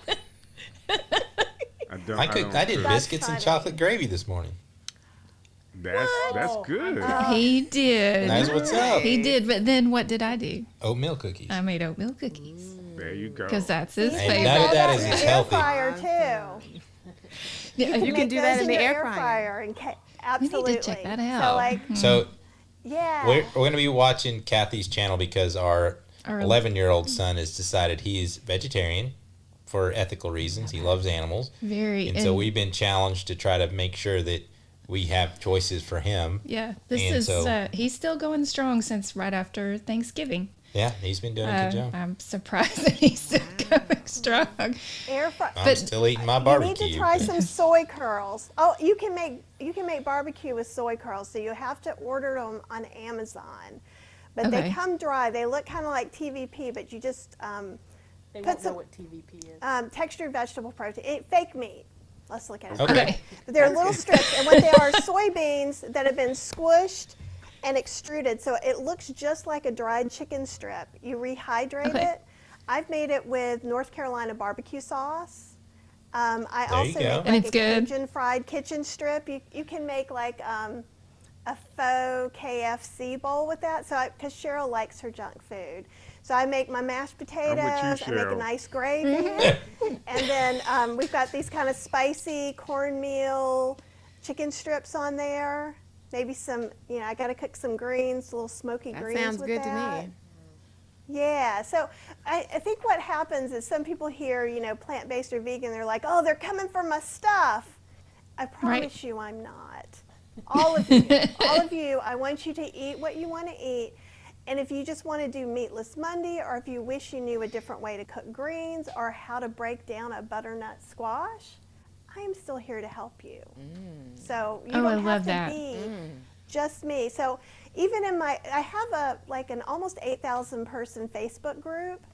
No. I did biscuits and chocolate gravy this morning. That's good. He did. That's what's up. He did, but then what did I do? Oatmeal cookies. I made oatmeal cookies. There you go. Because that's his You And can favorite. none of do that that is in as the air healthy. fryer too. Yeah, You can Make do those that in the your air fryer. and we absolutely. need to check that So out. like, So yeah. we're going to be watching Kathy's channel because our Our 11-year-old son has decided he's vegetarian for ethical reasons. He loves animals. Very. And so we've been challenged to try to make sure that we have choices for him. Yeah, this And is. so- He's still going strong since right after Thanksgiving. Yeah, he's been doing a good job. I'm surprised that he's still going strong. Air fryer. I'm still eating my You barbecue. need to try some soy curls. Oh, you can make barbecue with soy curls. So you have to order them on Amazon, but they Okay. come dry. They look kind of like TVP, but you just They Put won't some- know what TVP is. textured vegetable protein, fake meat. Let's look at it. Okay. But they're little strips, and what they are soybeans that have been squished and extruded, so it looks just like a dried chicken strip. You rehydrate Okay. it. I've made it with North Carolina barbecue sauce. I There you also go. make And like it's a good? Cajun fried kitchen strip. You can make like a faux KFC bowl with that. So because Cheryl likes her junk food. So I make my mashed potatoes, I make a Cheryl. nice gravy, and then we've got these kind of spicy cornmeal chicken strips on there. Maybe some, I got to cook some greens, little smoky That greens sounds with good that. to me. Yeah, so I think what happens is some people hear, plant-based or vegan, they're like, oh, they're coming for my stuff. I promise you I'm not. All of you, I want you to eat what you want to eat. And if you just want to do Meatless Monday, or if you wish you knew a different way to cook greens or how to break down a butternut squash, I am still here to help you. So you Oh, I don't have love to that. be just me. So even in I have an almost 8,000 person Facebook group,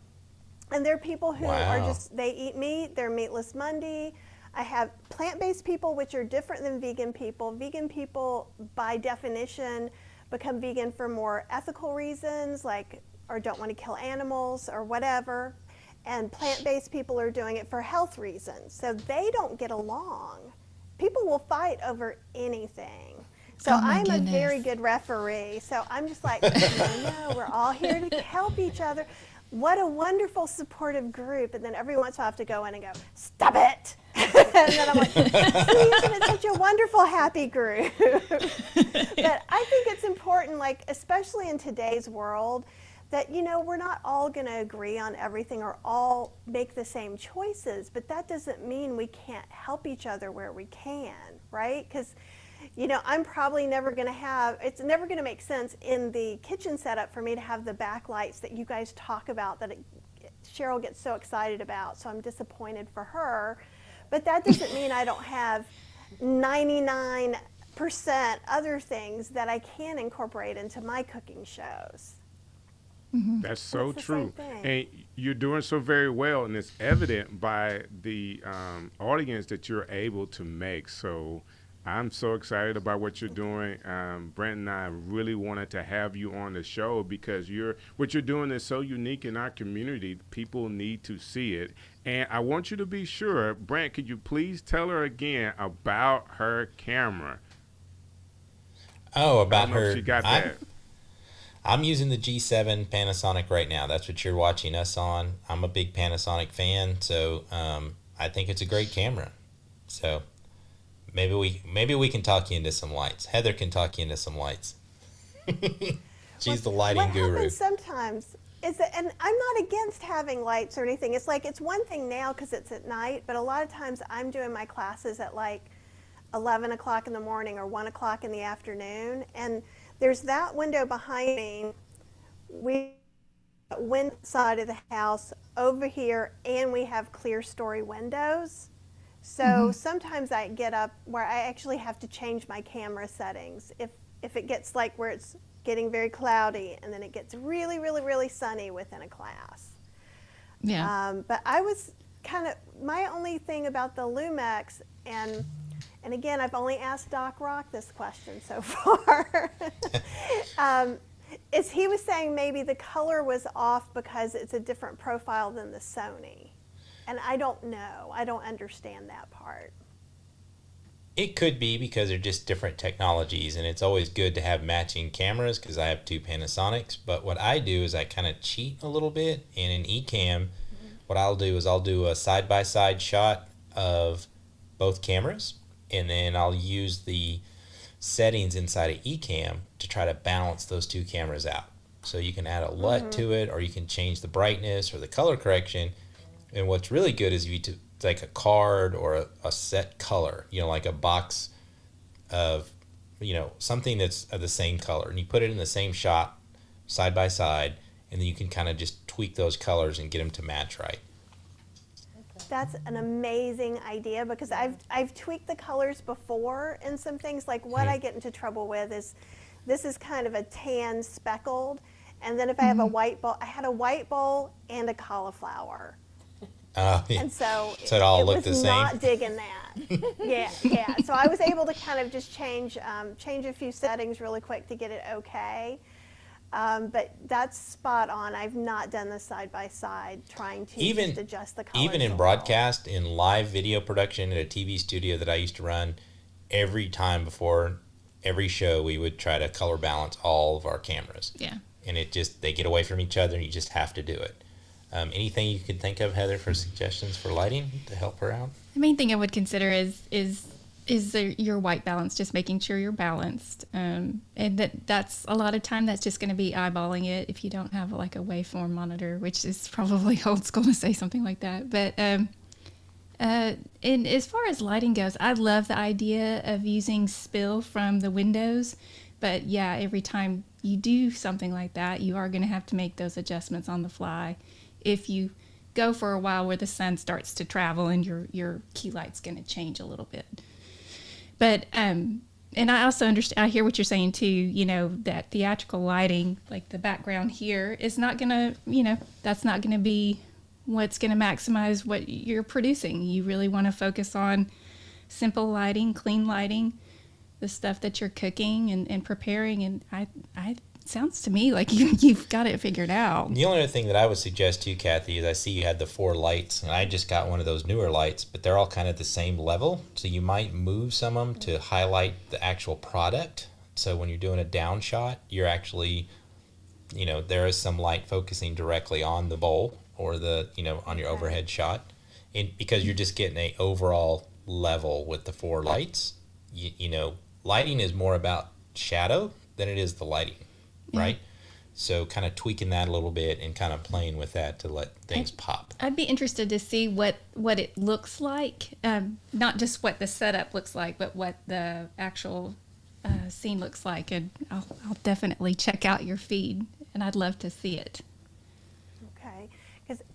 and there are people who are Wow. they eat meat, they're Meatless Monday. I have plant-based people, which are different than vegan people. Vegan people, by definition, become vegan for more ethical reasons, or don't want to kill animals or whatever. And plant-based people are doing it for health reasons. So they don't get along. People will fight over anything. So Oh my I'm a very goodness. good referee. So I'm just like, no, we're all here to help each other. What a wonderful supportive group. And then every once in a while I have to go in and go, stop it. And then I'm like, see, isn't it such a wonderful, happy group? But I think it's important, especially in today's world, that, we're not all going to agree on everything or all make the same choices, but that doesn't mean we can't help each other where we can, right? Because, I'm probably never going to it's never going to make sense in the kitchen setup for me to have the backlights that you guys talk about that Cheryl gets so excited about, so I'm disappointed for her. But that doesn't mean I don't have 99% other things that I can incorporate into my cooking shows. That's so It's the true. same thing. And you're doing so very well, and it's evident by the audience that you're able to make. So I'm so excited about what you're doing. Brant and I really wanted to have you on the show because what you're doing is so unique in our community. People need to see it. And I want you to be sure, Brant, could you please tell her again about her camera? Oh, I about don't know if her. she got that. I'm using the G7 Panasonic right now. That's what you're watching us on. I'm a big Panasonic fan, so I think it's a great camera. So maybe we can talk you into some lights. Heather can talk you into some lights. She's the lighting what guru. happens sometimes is that, and I'm not against having lights or anything. It's one thing now because it's at night, but a lot of times I'm doing my classes at 11 o'clock in the morning or 1 o'clock in the afternoon. And there's that window behind me. We wind side of the house over here, and we have clear story windows. So sometimes I get up where I actually have to change my camera settings. If it gets like where it's getting very cloudy and then it gets really, really, really sunny within a class. Yeah. But I was kind of, my only thing about the Lumex, and again, I've only asked Doc Rock this question so far, is he was saying maybe the color was off because it's a different profile than the Sony. And I don't know. I don't understand that part. It could be because they're just different technologies, and it's always good to have matching cameras because I have 2 Panasonics. But what I do is I kind of cheat a little bit, and in Ecamm, what I'll do is I'll do a side-by-side shot of both cameras, and then I'll use the settings inside of Ecamm to try to balance those 2 cameras out. So you can add a LUT to it, or you can change the brightness or the color correction. And what's really good is if you take a card or a set color, like a box of, something that's of the same color, and you put it in the same shot side by side, and then you can kind of just tweak those colors and get them to match right. That's an amazing idea, because I've tweaked the colors before in some things. Like what I get into trouble with is this is kind of a tan speckled, and then if I have a white bowl, I had a white bowl and a cauliflower. Yeah. And so it all looked the was same. Not digging that. yeah. So I was able to kind of just change a few settings really quick to get it okay. But that's spot on. I've not done this side by side, trying to just adjust the colors. Even in broadcast, in live video production at a TV studio that I used to run, every time before every show, we would try to color balance all of our cameras. Yeah. And they get away from each other, and you just have to do it. Anything you could think of, Heather, for suggestions for lighting to help her out? The main thing I would consider is your white balance, just making sure you're balanced. And that's a lot of time that's just going to be eyeballing it if you don't have like a waveform monitor, which is probably old school to say something like that. But and as far as lighting goes, I love the idea of using spill from the windows. But yeah, every time you do something like that, you are going to have to make those adjustments on the fly. If you go for a while where the sun starts to travel and your key light's going to change a little bit. But and I also understand, I hear what you're saying too, that theatrical lighting, like the background here, is not going to, that's not going to be what's going to maximize what you're producing. You really want to focus on simple lighting, clean lighting, the stuff that you're cooking and preparing. And I sounds to me like you've got it figured out. The only other thing that I would suggest to you, Kathy, is I see you had the 4 lights, and I just got one of those newer lights, but they're all kind of the same level. So you might move some of them to highlight the actual product. So when you're doing a down shot, you're actually, there is some light focusing directly on the bowl or the, on your overhead shot. And because you're just getting a overall level with the 4 lights, lighting is more about shadow than it is the lighting. Right? So kind of tweaking that a little bit and kind of playing with that to let things pop. I'd be interested to see what it looks like, not just what the setup looks like, but what the actual scene looks like. And I'll definitely check out your feed, and I'd love to see it. Okay.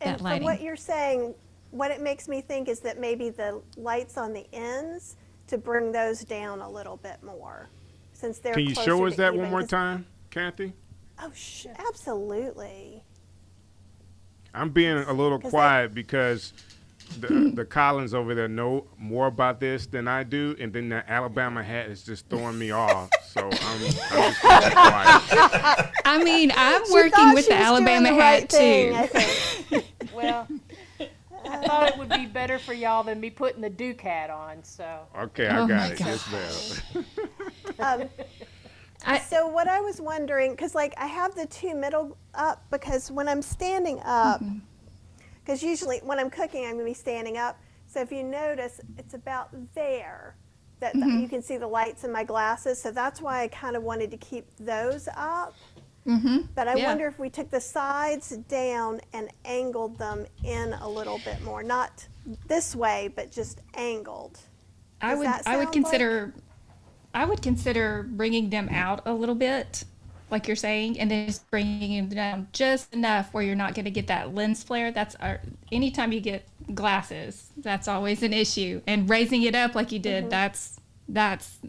And from what you're saying, what it makes me think is that maybe the lights on the ends, to bring those down a little bit more, since they're Can you show us that one more time, Kathy? Oh, absolutely. I'm being a little quiet because the Collins over there know more about this than I do, and then the Alabama hat is just throwing me off. So I'm just quiet. I mean, I'm working with the Alabama hat too. Well, I thought it would be better for y'all than me putting the Duke hat on. So okay, I got it. Yes, ma'am. So what I was wondering, because I have the 2 middle up, because when I'm standing up, because usually when I'm cooking, I'm going to be standing up. So if you notice, it's about there that you can see the lights in my glasses. So that's why I kind of wanted to keep those up. But I wonder if we took the sides down and angled them in a little bit more. Not this way, but just angled. I Does would that I would sound consider I would consider bringing them out a little bit, like you're saying, and then just bringing them down just enough where you're not going to get that lens flare. Anytime you get glasses, that's always an issue. And raising it up like you did, that's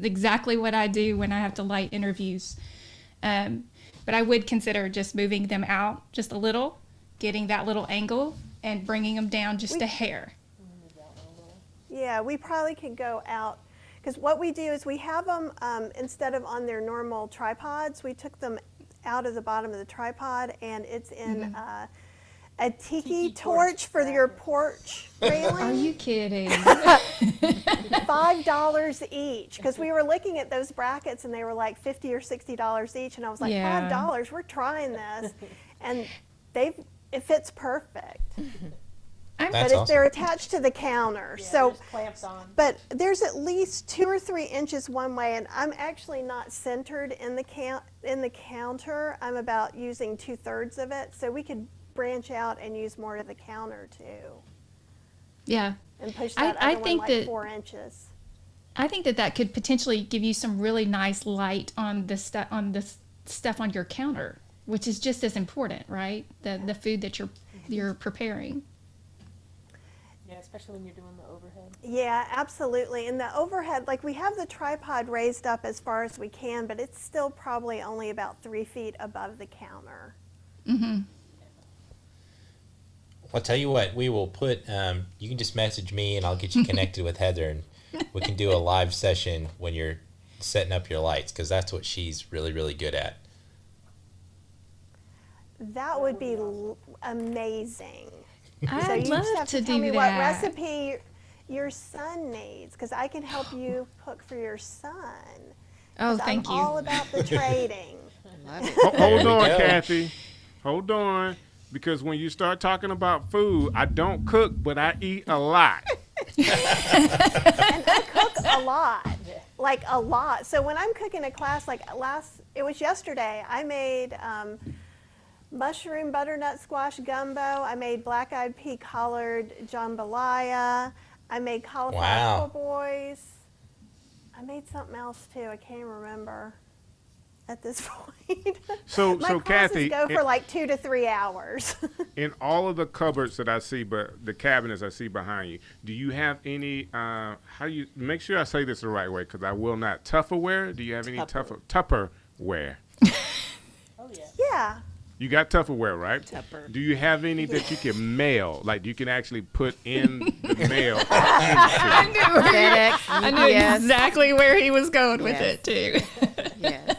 exactly what I do when I have to light interviews. But I would consider just moving them out just a little, getting that little angle, and bringing them down just a hair. Yeah, we probably could go out, because what we do is we have them, instead of on their normal tripods, we took them out of the bottom of the tripod, and it's in a tiki torch for your porch railing. Are you kidding? $5 each, because we were looking at those brackets and they were like $50 or $60 each, and I was like, Yeah. $5, we're trying this, and it fits perfect. I'm, That's But awesome. they're attached to the counter, Yeah, so. there's clamps on. But there's at least 2 or 3 inches one way, and I'm actually not centered in the counter. I'm about using 2/3 of it, so we could branch out and use more of the counter too, yeah. and push I that other think one like that- 4 inches. I think that could potentially give you some really nice light on the stuff on your counter, which is just as important, right? The food that you're preparing. Yeah, especially when you're doing the overhead. Yeah, absolutely. And the overhead, like we have the tripod raised up as far as we can, but it's still probably only about 3 feet above the counter. Mm-hmm. I'll tell you what, we will put, you can just message me and I'll get you connected with Heather, and we can do a live session when you're setting up your lights, because that's what she's really, really good at. That would be amazing. So I'd you love just have to tell do me that. what recipe your son needs, because I can help you cook for your son. Oh, thank I'm you. all about the trading. Love it. Hold There we on, go. Kathy. Hold on. Because when you start talking about food, I don't cook, but I eat a lot. And I cook a lot, like a lot. So when I'm cooking a class, like it was yesterday, I made mushroom butternut squash gumbo. I made black-eyed pea collared jambalaya. I made cauliflower Wow. po' boys. I made something else too. I can't remember at this point. So My Kathy, classes go for like 2 to 3 hours. in all of the cupboards that I see, but the cabinets I see behind you, do you have any, how do you, make sure I say this the right way, because I will not, Tupperware? Do you have any Tupperware? Oh yeah. Yeah. You got Tupperware, right? Tupper. Do you have any that you can mail? Like you can actually put in the mail? FedEx, I knew UPS. exactly where he was going with Yes. it too. Yes.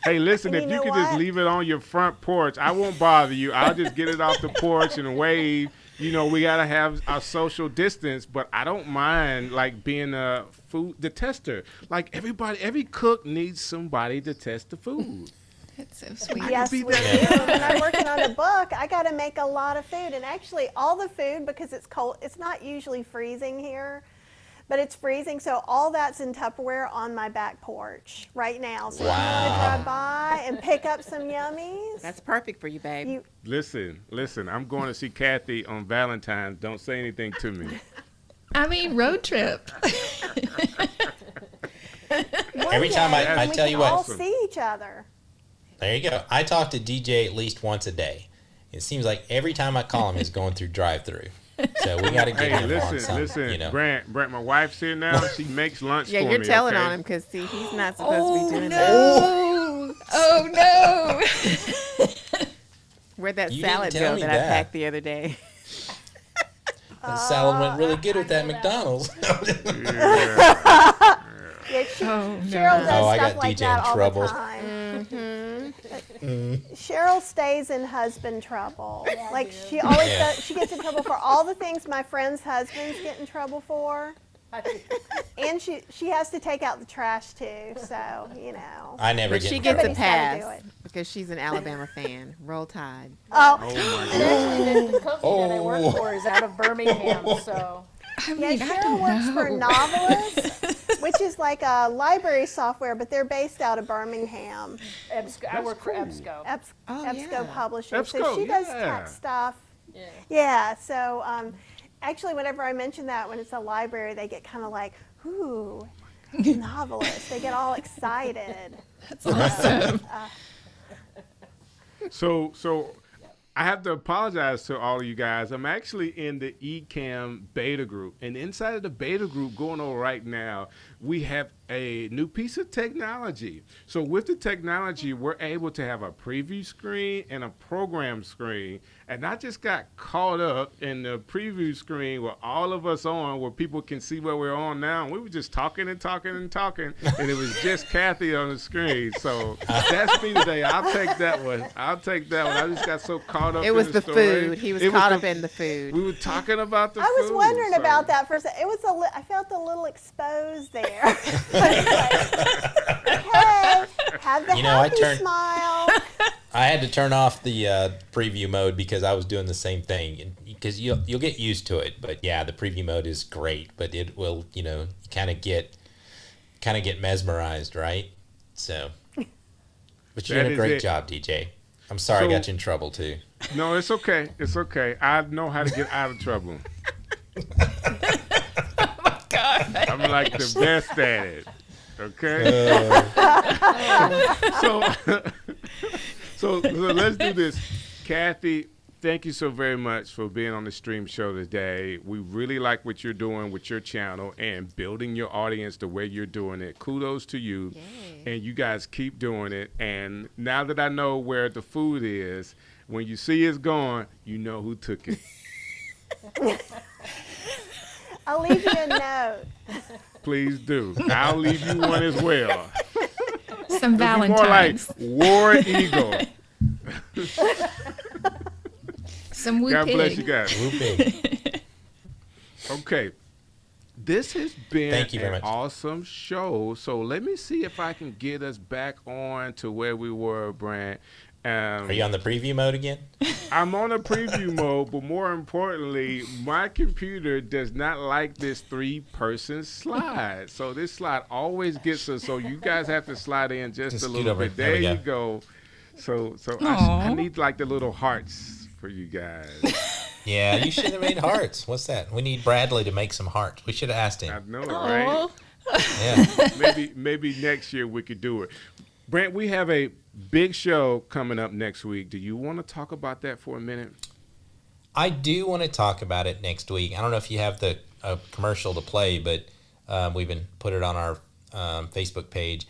Hey, listen, And if you you know could just what? leave it on your front porch, I won't bother you. I'll just get it off the porch and wave. You know, we got to have our social distance, but I don't mind, like, being the tester. Like, every cook needs somebody to test the food. That's so sweet. Yes, be we do. When I'm working on a book, I got to make a lot of food. And actually, all the food, because it's cold, it's not usually freezing here, but it's freezing. So all that's in Tupperware on my back porch right now. So if you want to drive by and pick up some yummies, That's perfect for you, babe. you, Listen, I'm going to see Kathy on Valentine's. Don't say anything to me. I mean, road trip. Every time I we tell can you what, all see each other. there you go. I talk to DJ at least once a day. It seems like every time I call him, he's going through drive-through. So we got to get Hey, him on some, listen, you know. Brant, my wife's here now. She makes lunch Yeah, for you're me. telling okay? on him because see, he's not supposed to be doing that. no! Oh no! Where'd that You didn't salad tell go me that I that. packed the other day? The salad went really good with that McDonald's. Yeah, Oh Cheryl no! does Oh, I stuff got like DJ that in all trouble. the time. Mm-hmm. Cheryl stays in husband trouble. Like she always Yeah. does. She gets in trouble for all the things my friends' husbands get in trouble for, and she has to take out the trash too. So you know. I never But get she in gets trouble. a Somebody's gotta do pass it. because she's an Alabama fan. Roll Tide. Oh, Oh, my And God. actually, the company that I work for is out of Birmingham, so I yeah. mean, I Cheryl don't works for know. Novelist, which is like a library software, but they're based out of Birmingham. I work for EBSCO. Oh, EBSCO yeah. Publishing. So EBSCO, she does yeah. tech stuff. Yeah. Yeah. So actually, whenever I mention that when it's a library, they get kind of like, ooh, novelist. They get all excited. That's awesome. So I have to apologize to all of you guys. I'm actually in the Ecamm beta group, and inside of the beta group going on right now, we have a new piece of technology. So with the technology, we're able to have a preview screen and a program screen. And I just got caught up in the preview screen with all of us on, where people can see where we're on now. And we were just talking and talking and talking, and it was just Kathy on the screen. So that's me today. I'll take that one. I just got so caught up. It was in the story. food. He was caught up in the food. We were talking about the I was food, wondering so. about that for a second. It was I felt a little exposed there. Okay, have the happy smile. I had to turn off the preview mode because I was doing the same thing. Because you'll get used to it, but yeah, the preview mode is great. But it will, kind of get mesmerized, right? So, but you did a great job, DJ. I'm sorry I got you in trouble too. No, it's okay. It's okay. I know how to get out of trouble. Oh my God. I'm like the best at it. Okay. So let's do this. Kathy, thank you so very much for being on the stream show today. We really like what you're doing with your channel and building your audience the way you're doing it. Kudos to you. Yay. And you guys keep doing it. And now that I know where the food is, when you see it's gone, you know who took it. I'll leave you a note. Please do. I'll leave you one as well. Some Valentine's. More like War Eagle. Some whoopee. God bless you guys. Whoopee. Okay. This has been Thank you very an much. awesome show. So let me see if I can get us back on to where we were, Brant. Are you on the preview mode again? I'm on a preview mode, but more importantly, my computer does not like this 3-person slide. So this slide always gets us. So you guys have to slide in just a little bit. There you go. So I need like the little hearts for you guys. Yeah, you should have made hearts. What's that? We need Bradley to make some hearts. We should have asked him. I know, right? Yeah. Maybe next year we could do it. Brant, we have a big show coming up next week. Do you want to talk about that for a minute? I do want to talk about it next week. I don't know if you have the commercial to play, but we've been put it on our Facebook page.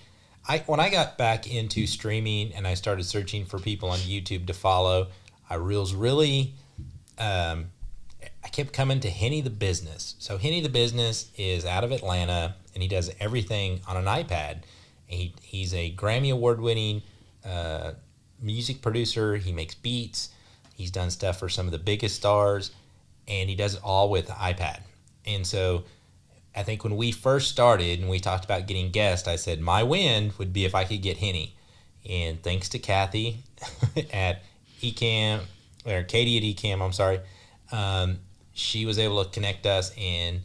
When I got back into streaming and I started searching for people on YouTube to follow, I was really I kept coming to Henny the Business. So Henny the Business is out of Atlanta, and he does everything on an iPad. He's a Grammy Award-winning music producer. He makes beats. He's done stuff for some of the biggest stars, and he does it all with the iPad. And so I think when we first started and we talked about getting guests, I said my win would be if I could get Henny. And thanks to Kathy at Ecamm, or Katie at Ecamm, I'm sorry, she was able to connect us, and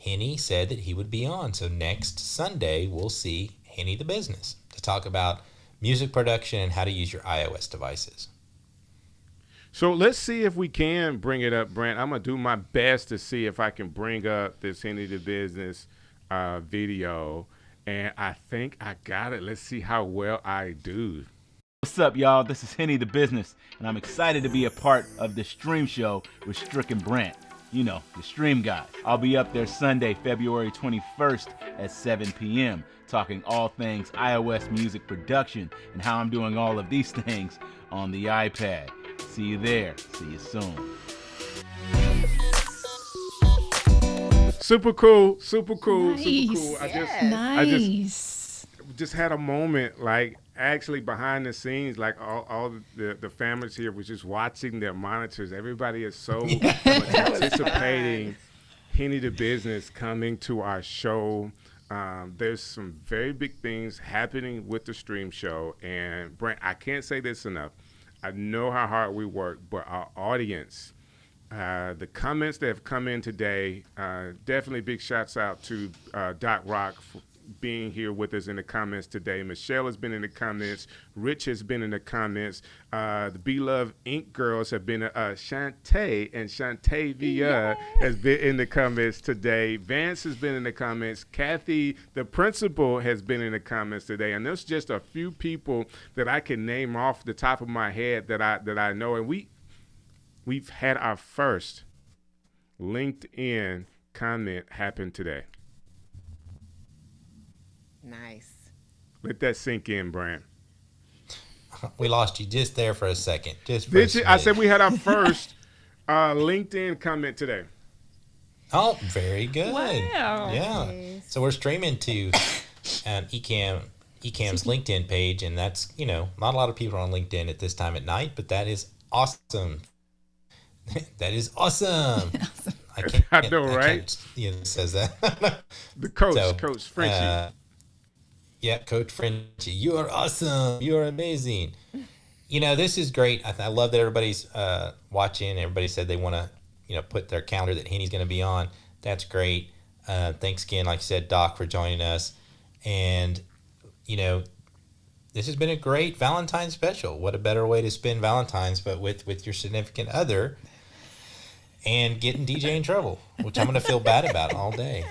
Henny said that he would be on. So next Sunday, we'll see Henny the Business to talk about music production and how to use your iOS devices. So let's see if we can bring it up, Brant. I'm going to do my best to see if I can bring up this Henny the Business video. And I think I got it. Let's see how well I do. What's up, y'all? This is Henny the Business, and I'm excited to be a part of the stream show with Strick and Brant. You know, the stream guy. I'll be up there Sunday, February 21st at 7 p.m. talking all things iOS music production and how I'm doing all of these things on the iPad. See you there. See you soon. Super cool, super cool, Nice. super cool. Nice. I just had a moment, like actually behind the scenes, like all the families here was just watching their monitors. Everybody is so much anticipating Henny the Business coming to our show. There's some very big things happening with the stream show. And Brant, I can't say this enough. I know how hard we work, but our audience, the comments that have come in today, definitely big shouts out to Doc Rock being here with us in the comments today. Michelle has been in the comments. Rich has been in the comments. The Beloved Ink Girls have been, Shantae and Shantavia has been in the comments today. Vance has been in the comments. Kathy, the principal, has been in the comments today. And there's just a few people that I can name off the top of my head that I know. And we've had our first LinkedIn comment happen today. Nice. Let that sink in, Brant. We lost you just there for a second. I said we had our first LinkedIn comment today. Oh, very good. Wow. Yeah. Nice. So we're streaming to Ecamm's LinkedIn page, and that's, not a lot of people are on LinkedIn at this time at night, but that is awesome. That is awesome. I know, right? It says that. The Coach Frenchie. Yeah, Coach Frenchie, you are awesome. You are amazing. This is great. I love that everybody's watching. Everybody said they want to, put their calendar that Henny's going to be on. That's great. Thanks again, like I said, Doc, for joining us. And, this has been a great Valentine's special. What a better way to spend Valentine's, but with your significant other and getting DJ in trouble, which I'm going to feel bad about all day.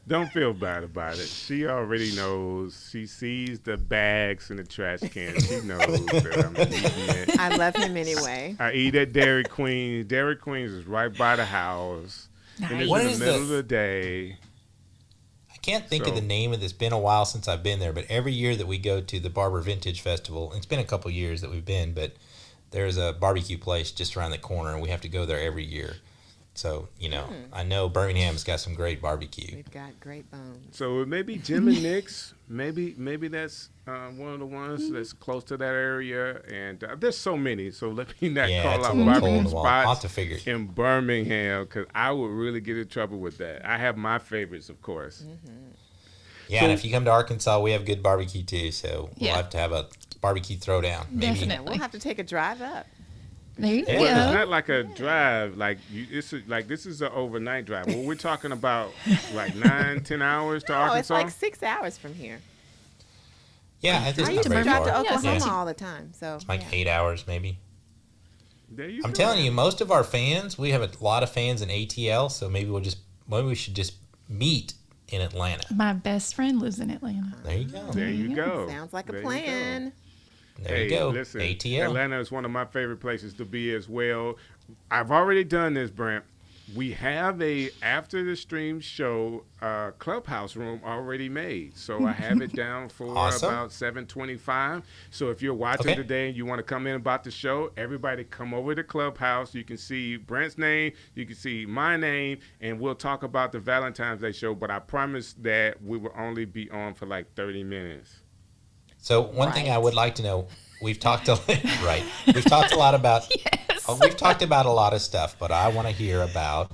Don't feel bad about it. She already knows. She sees the bags in the trash can. She knows that I'm eating it. I love him anyway. I eat at Dairy Queen. Dairy Queen's is right by the house. Nice. And it's What in is the middle the- of the day. I can't think of So- the name of this. It's been a while since I've been there, but every year that we go to the Barber Vintage Festival, it's been a couple years that we've been, but there's a barbecue place just around the corner, and we have to go there every year. So, I know Birmingham's got some great barbecue. We've got great bones. So it may be Jim and Nick's. Maybe that's one of the ones that's close to that area. And there's so many. So let me not Yeah, call it's a out little hole in barbecue the wall. I'll have spots to figure it. in Birmingham because I would really get in trouble with that. I have my favorites, of course. Yeah, So- and if you come to Arkansas, we have good barbecue too. So we'll Yeah. have to have a barbecue throwdown. Maybe. Definitely. We'll have to take a drive up. There you Yeah. Well, it's go. not like a drive. This is an overnight drive. Well, we're talking about like 9-10 hours to Oh, Arkansas. it's like 6 hours from here. Yeah, I it's used not to very drive to far. Oklahoma Yeah. all the time. So Like yeah. 8 hours maybe. There you I'm go. telling you, most of our fans, we have a lot of fans in ATL, so maybe we should just meet in Atlanta. My best friend lives in Atlanta. There you go. There you go. Sounds like There a you go. plan. There you go. Listen, ATL. Atlanta is one of my favorite places to be as well. I've already done this, Brant. We have a after the stream show clubhouse room already made, so I have it down for Awesome. about 7:25. So if you're watching Okay. today and you want to come in about the show, everybody come over to Clubhouse. You can see Brant's name, you can see my name, and we'll talk about the Valentine's Day show. But I promise that we will only be on for like 30 minutes. So one thing I Right. would like to know, we've talked right. We've talked a lot about we've talked about a lot of stuff, but I want to hear about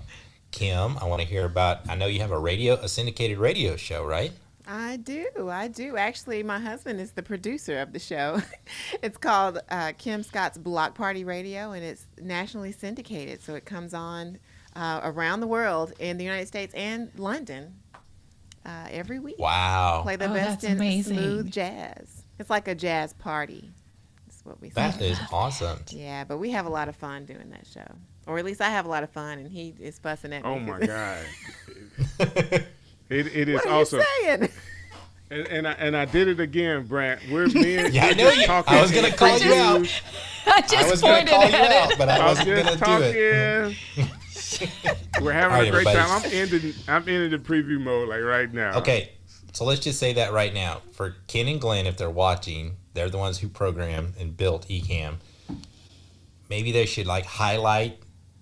Kim. I want to hear about, I know you have a syndicated radio show, right? I do. Actually, my husband is the producer of the show. It's called Kim Scott's Block Party Radio, and it's nationally syndicated. So it comes on around the world in the United States and London every week. Wow. Play the Oh, best that's in amazing. smooth jazz. It's like a jazz party. That's what we say. That is awesome. Yeah, but we have a lot of fun doing that show. Or at least I have a lot of fun, and he is fussing at me. Oh my 'cause- God. It is What are awesome. you saying? And I did it again, Brant. We're me and Yeah, I we're know just you. talking I was gonna in call you out. previews. I I just was going to pointed call you at out, it. but I I was wasn't going just to do it. talking. We're having All right, a great time. everybody. I'm in the preview mode like right now. Okay, so let's just say that right now. For Ken and Glenn, if they're watching, they're the ones who programmed and built Ecamm. Maybe they should like highlight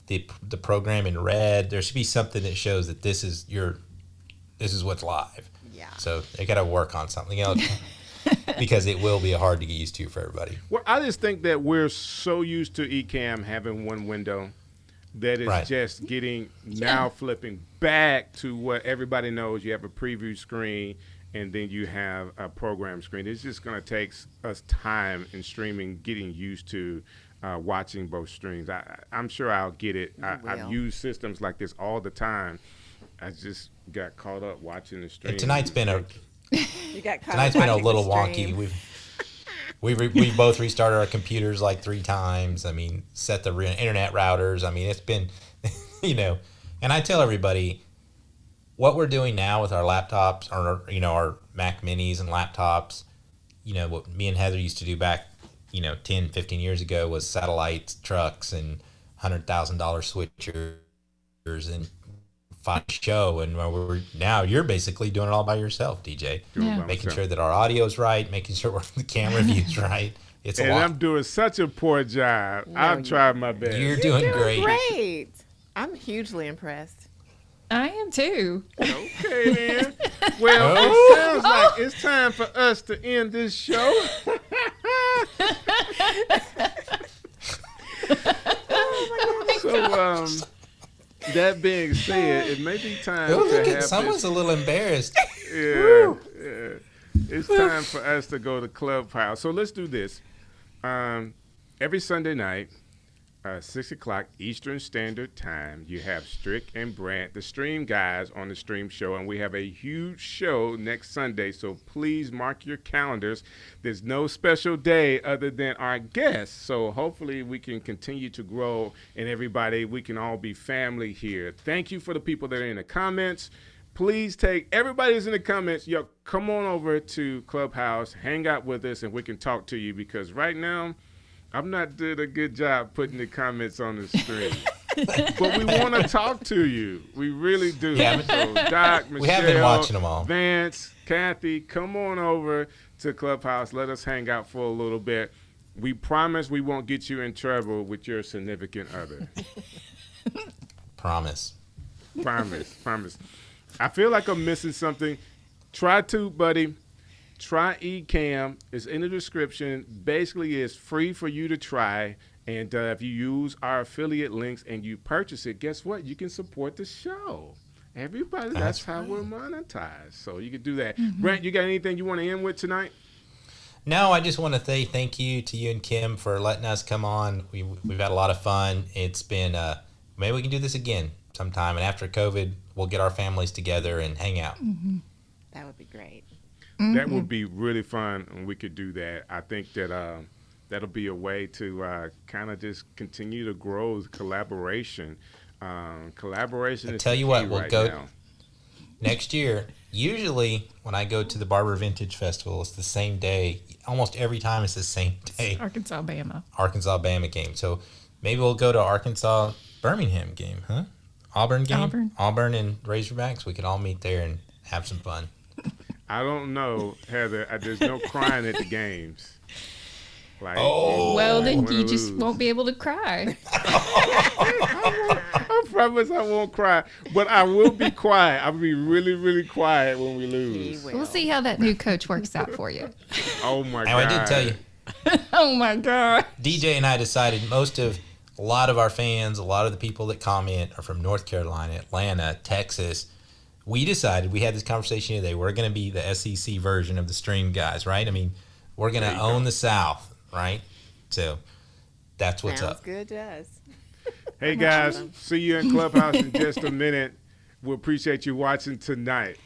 the program in red. There should be something that shows that this is what's live. Yeah. So they got to work on something else because it will be hard to get used to for everybody. Well, I just think that we're so used to Ecamm having one window that it's Right. just getting now flipping back to what everybody knows. You have a preview screen and then you have a program screen. It's just going to take us time in streaming, getting used to watching both streams. I'm sure I'll get it. I've will. used systems like this all the time. I just got caught up watching the stream. And tonight's been You got caught Tonight's been a watching little the wonky. stream. We've both restarted our computers like 3 times. I mean, set the internet routers. I mean, it's been, and I tell everybody what we're doing now with our laptops, or our Mac Minis and laptops. What me and Heather used to do back, 10, 15 years ago was satellite trucks and $100,000 switchers and find a show. And now you're basically doing it all by yourself, DJ. Yeah. Making sure that our audio is right, making sure the camera view's right. It's a lot. I'm doing such a poor job. I've tried my best. You're doing great. Great. I'm hugely impressed. I am too. Okay, then. Well, it sounds like it's time for us to end this show. So, that being said, it may be time to have someone's a little embarrassed. Yeah. It's time for us to go to Clubhouse. So let's do this. Every Sunday night, 6 o'clock Eastern Standard Time, you have Strick and Brant, the stream guys, on the stream show, and we have a huge show next Sunday, so please mark your calendars. There's no special day other than our guests, so hopefully we can continue to grow, and we can all be family here. Thank you for the people that are in the comments. Please everybody who's in the comments, come on over to Clubhouse, hang out with us, and we can talk to you, because right now, I'm not doing a good job putting the comments on the stream. But we want to talk to you. We really do. Yeah, so Doc, Michelle, we have been watching them all. Vance, Kathy, come on over to Clubhouse. Let us hang out for a little bit. We promise we won't get you in trouble with your significant other. Promise. Promise. I feel like I'm missing something. Try TubeBuddy. Try Ecamm. It's in the description. Basically, it's free for you to try. And if you use our affiliate links and you purchase it, guess what? You can support the show. Everybody, that's how we're monetized. So you can do that. Mm-hmm. Brant, you got anything you want to end with tonight? No, I just want to say thank you to you and Kim for letting us come on. We've had a lot of fun. It's been, maybe we can do this again sometime. And after COVID, we'll get our families together and hang out. Mm-hmm. That would be great. That would be really fun, and we could do that. I think that that'll be a way to kind of just continue to grow collaboration. Collaboration is tell you what, we'll go now. Next year. Usually, when I go to the Barber Vintage Festival, it's the same day. Almost every time, it's the same day. Arkansas-Bama game. So maybe we'll go to Arkansas-Birmingham game, huh? Auburn game? Auburn and Razorbacks. We could all meet there and have some fun. I don't know, Heather. There's no crying at the games. Well, then you just won't be able to cry. I promise I won't cry, but I will be quiet. I'll be really, really quiet when we lose. We'll see how that new coach works out for you. Oh, my God. I did tell you. Oh, my God. DJ and I decided a lot of our fans, a lot of the people that comment are from North Carolina, Atlanta, Texas. We decided, we had this conversation today, we're going to be the SEC version of the stream guys, right? I mean, we're going to own the South, right? So that's what's up. Sounds good to us. Hey, guys, see you in Clubhouse in just a minute. We appreciate you watching tonight.